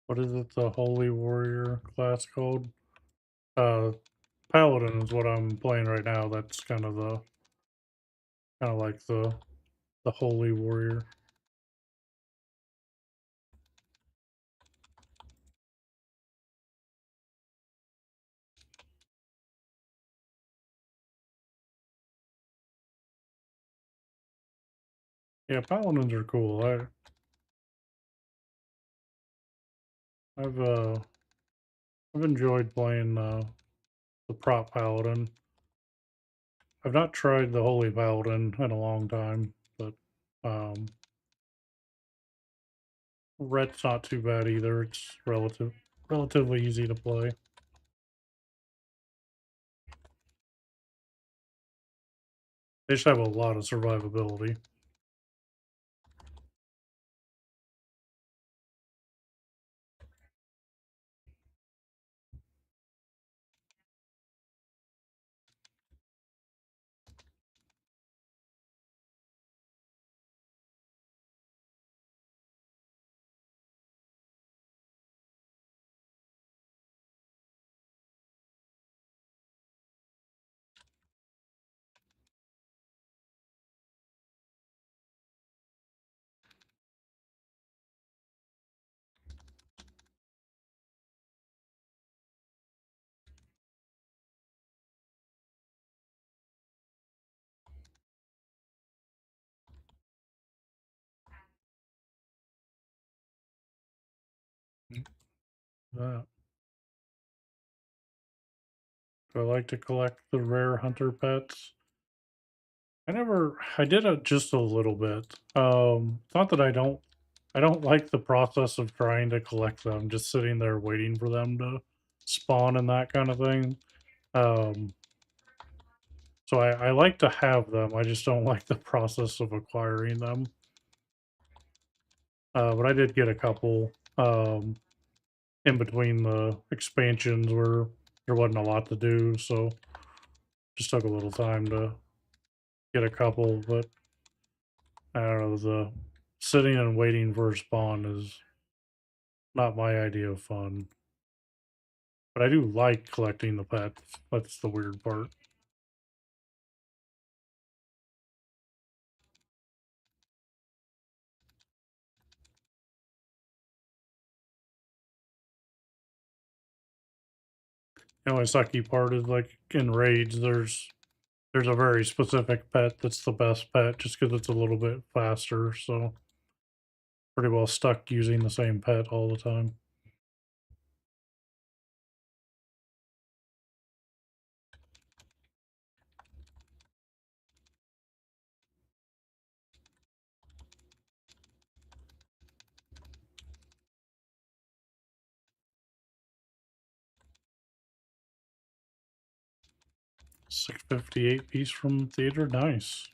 What is it? The Holy Warrior class called? Uh, Paladin is what I'm playing right now. That's kind of like the Holy Warrior. Yeah, Paladins are cool. I've uh I've enjoyed playing the prop Paladin. I've not tried the Holy Paladin in a long time, but um, Ret's not too bad either. It's relatively easy to play. They just have a lot of survivability. That. Do I like to collect the rare hunter pets? I did it just a little bit. It's not that I don't like the process of trying to collect them, just sitting there waiting for them to spawn and that kind of thing. Um, so I like to have them. I just don't like the process of acquiring them. But I did get a couple in between the expansions where there wasn't a lot to do, so just took a little time to get a couple. But I don't know, the sitting and waiting for a spawn is not my idea of fun. But I do like collecting the pets. That's the weird part. The only sucky part is like in raids, there's a very specific pet that's the best pet just because it's a little bit faster. So pretty well stuck using the same pet all the time. 658 piece from theater, nice.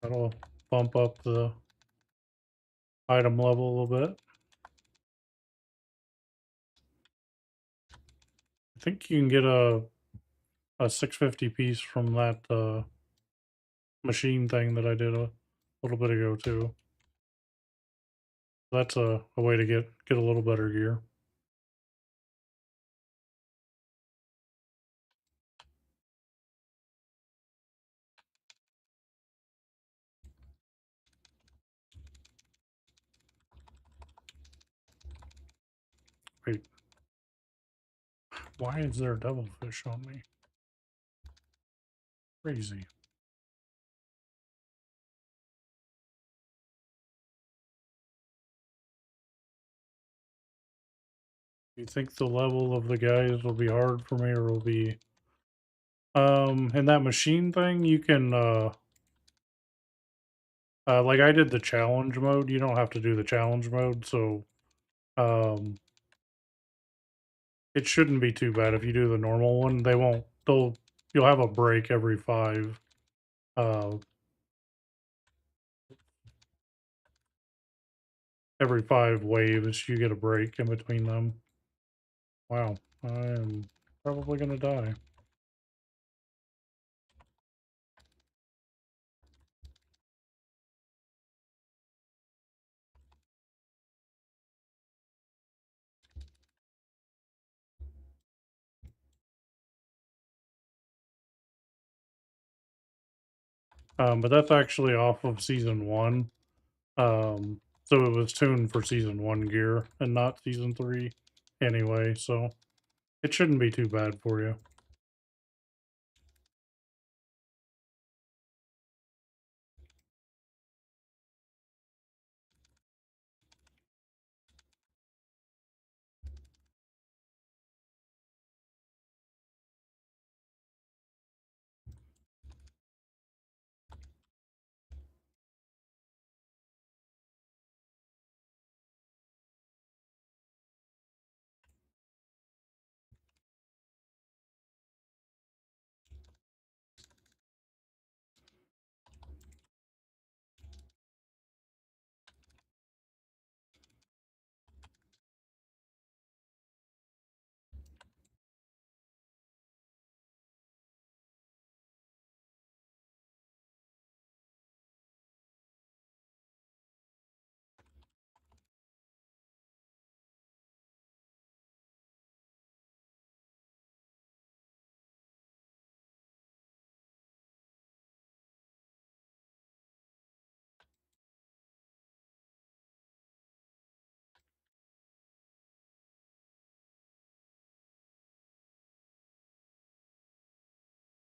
That'll bump up the item level a little bit. I think you can get a 650 piece from that machine thing that I did a little bit ago too. That's a way to get a little better gear. Wait, why is there a devilfish on me? Crazy. Do you think the level of the guys will be hard for me or will be in that machine thing you can like I did the challenge mode, you don't have to do the challenge mode, so um it shouldn't be too bad if you do the normal one. You'll have a break uh every 5 waves you get a break in between them. Wow, I am probably gonna die. But that's actually off of season one. So it was tuned for season one gear and not season three anyway, so it shouldn't be too bad for you.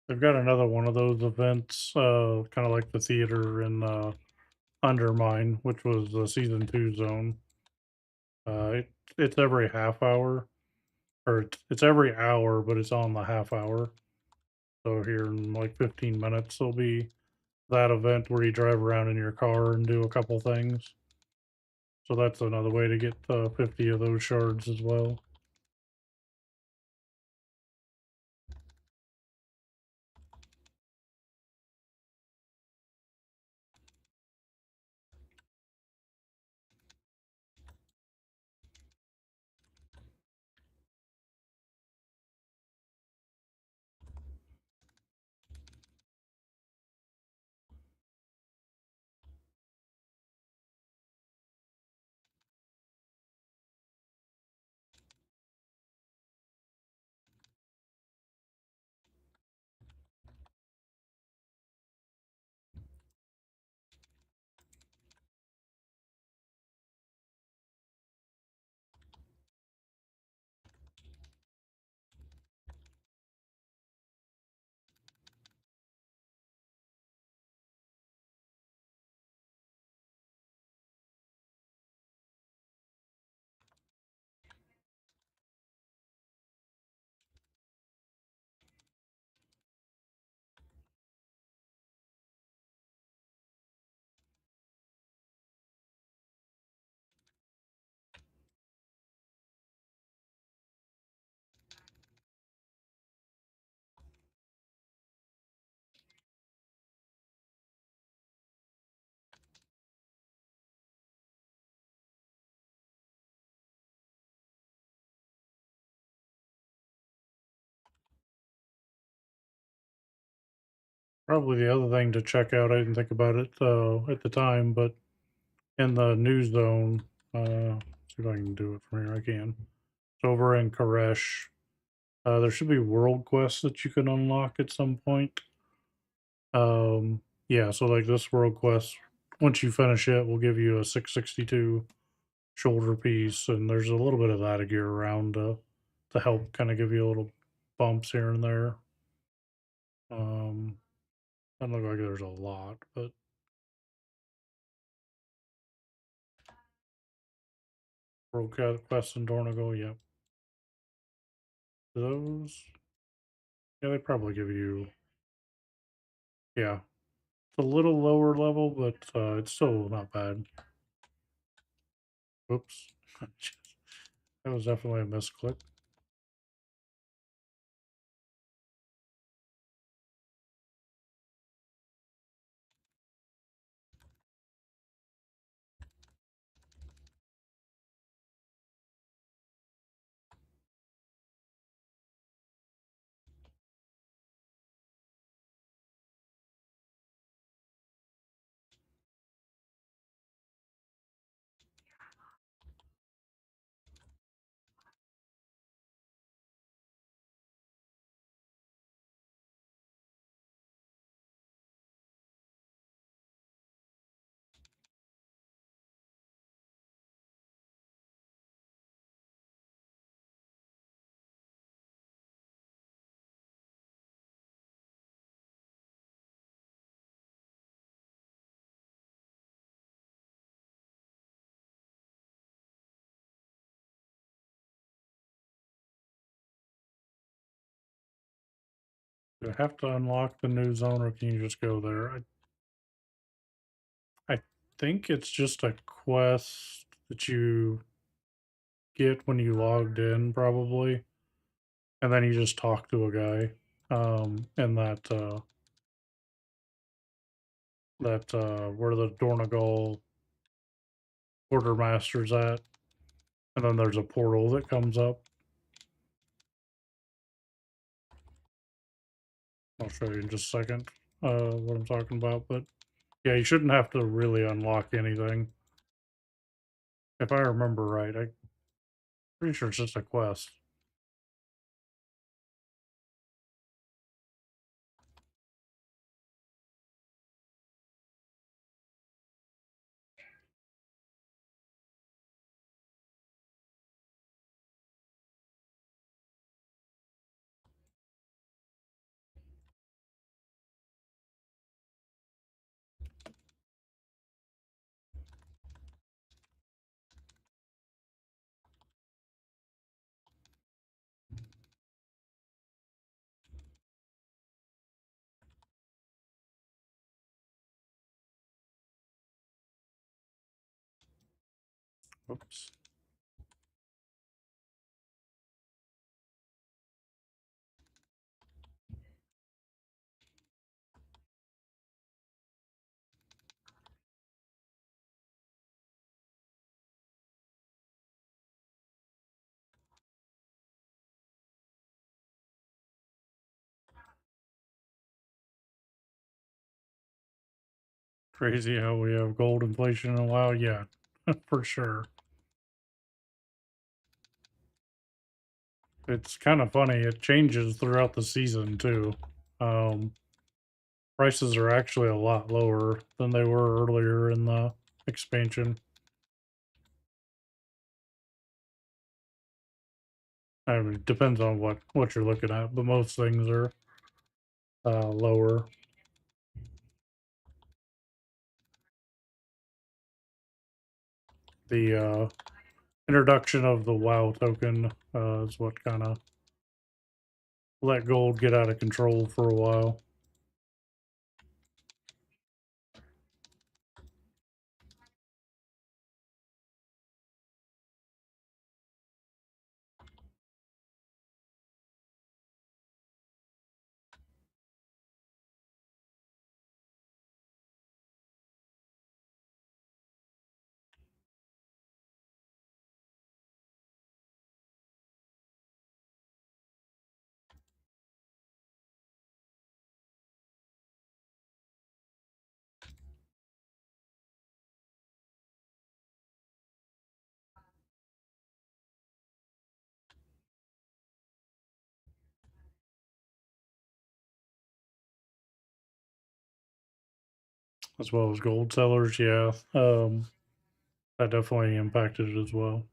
They've got another one of those events, kind of like the theater in under mine, which was the season 2 zone. It's every half hour, or it's every hour, but it's on the half hour. So here in like 15 minutes, there'll be that event where you drive around in your car and do a couple things. So that's another way to get 50 of those shards as well. Probably the other thing to check out, I didn't think about it at the time, but in the new zone, see if I can do it from here. I can. It's over in Koresh. There should be world quests that you can unlock at some point. Yeah, so like this world quest, once you finish it, will give you a 662 shoulder piece, and there's a little bit of that gear around to help kind of give you a little bumps here and there. Um, doesn't look like there's a lot, but world quest in Dornagle, yep. Those, yeah, they probably give you, yeah, it's a little lower level, but it's still not bad. Oops, that was definitely a misclick. Do I have to unlock the new zone, or can you just go there? I think it's just a quest that you get when you logged in, probably, and then you just talk to a guy, in that where the Dornagal quartermaster's at, and then there's a portal that comes up. I'll show you in just a second, what I'm talking about, but yeah, you shouldn't have to really unlock anything. If I remember right, I'm pretty sure it's just a quest. Oops. Crazy how we have gold inflation in a while. Yeah, for sure. It's kind of funny. It changes throughout the season too. Um, Prices are actually a lot lower than they were earlier in the expansion. I mean, it depends on what you're looking at, but most things are lower. The introduction of the WoW token is what kind of let gold get out of control for a while. As well as gold sellers. Yeah, that definitely impacted it as well.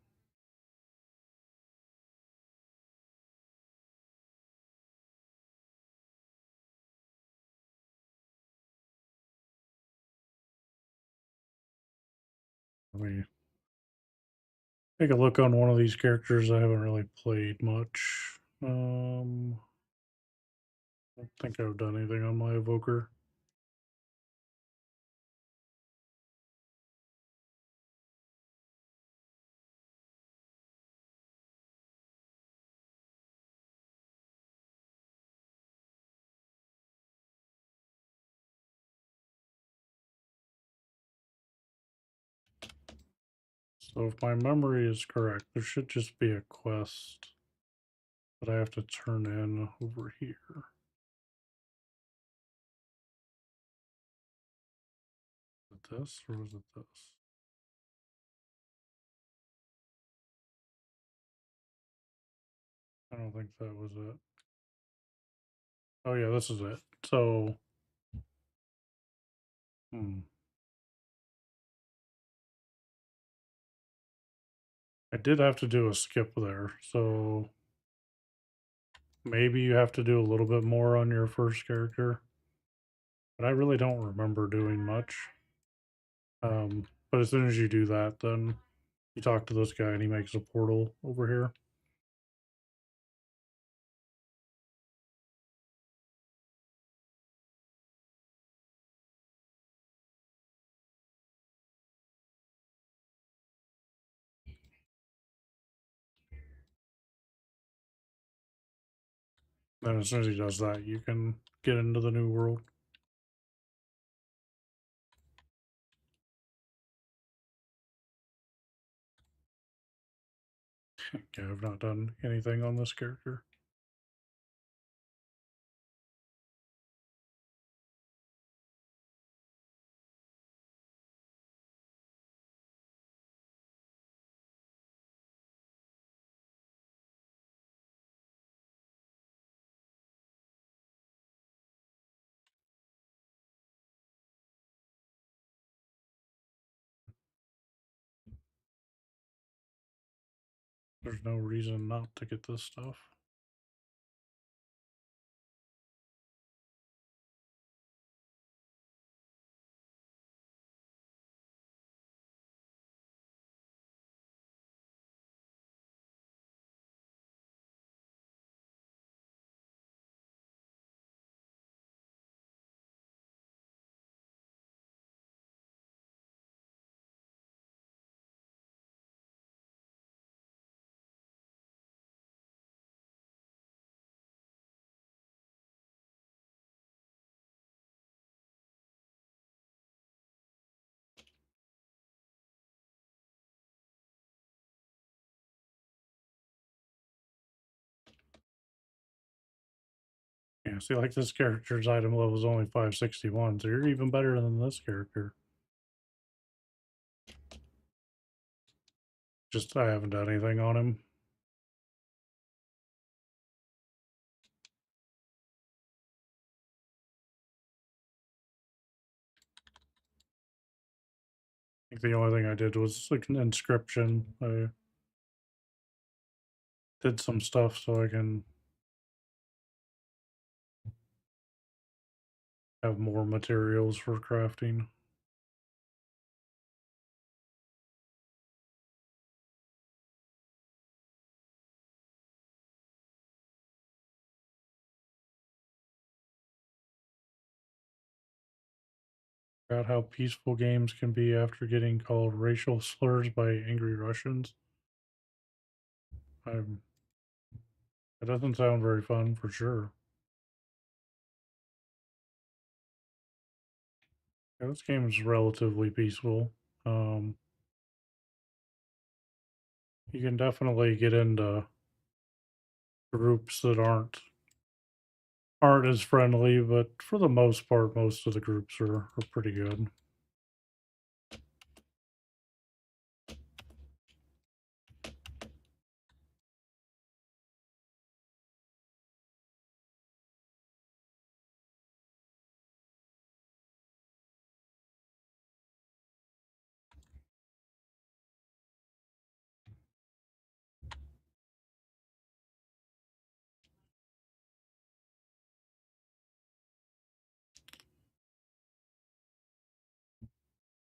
Let me take a look on one of these characters I haven't really played much. I don't think I've done anything on my evoker. So if my memory is correct, there should just be a quest that I have to turn in over here. Is it this or was it this? I don't think that was it. Oh yeah, this is it. So, I did have to do a skip there. So maybe you have to do a little bit more on your first character, but I really don't remember doing much. But as soon as you do that, then you talk to this guy and he makes a portal over here. Then as soon as he does that, you can get into the new world. Okay, I've not done anything on this character. There's no reason not to get this stuff. Yeah, see, like this character's item level is only 561, so you're even better than this character. Just I haven't done anything on him. I think the only thing I did was like an inscription. I did some stuff so I can have more materials for crafting. About how peaceful games can be after getting called racial slurs by angry Russians. I'm, it doesn't sound very fun for sure. Yeah, this game is relatively peaceful. Um, you can definitely get into groups that aren't as friendly, but for the most part, most of the groups are pretty good.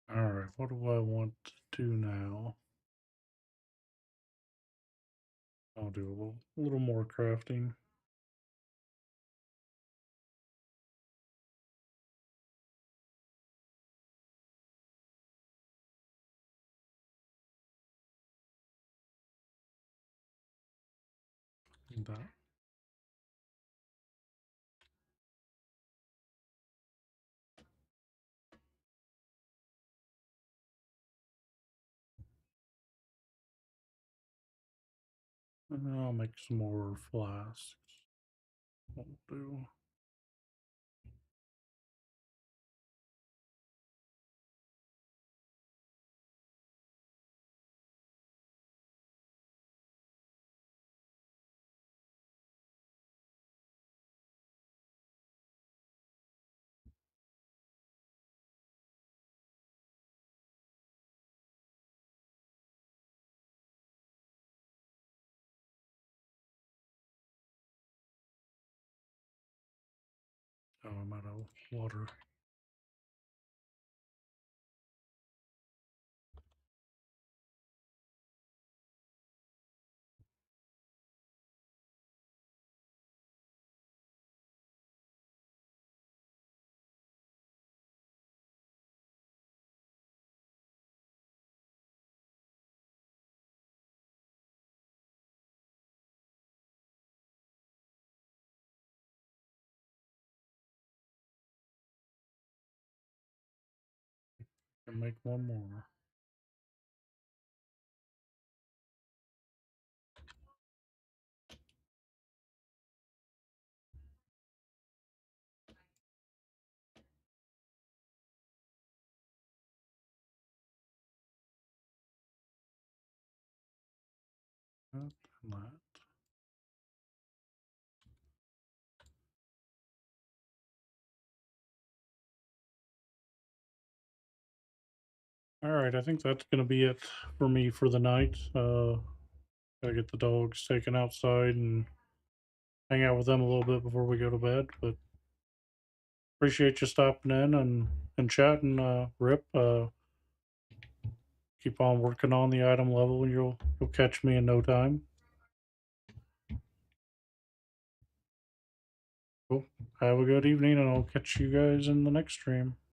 All right, what do I want to do now? I'll do a little more crafting. That. And I'll make some more flasks. Won't do. Oh, I'm out of water. Can make one more. That and that. All right, I think that's gonna be it for me for the night. Gotta get the dogs taken outside and hang out with them a little bit before we go to bed. But appreciate you stopping in and chatting, Rip. Keep on working on the item level, and you'll catch me in no time. Cool. Have a good evening, and I'll catch you guys in the next stream.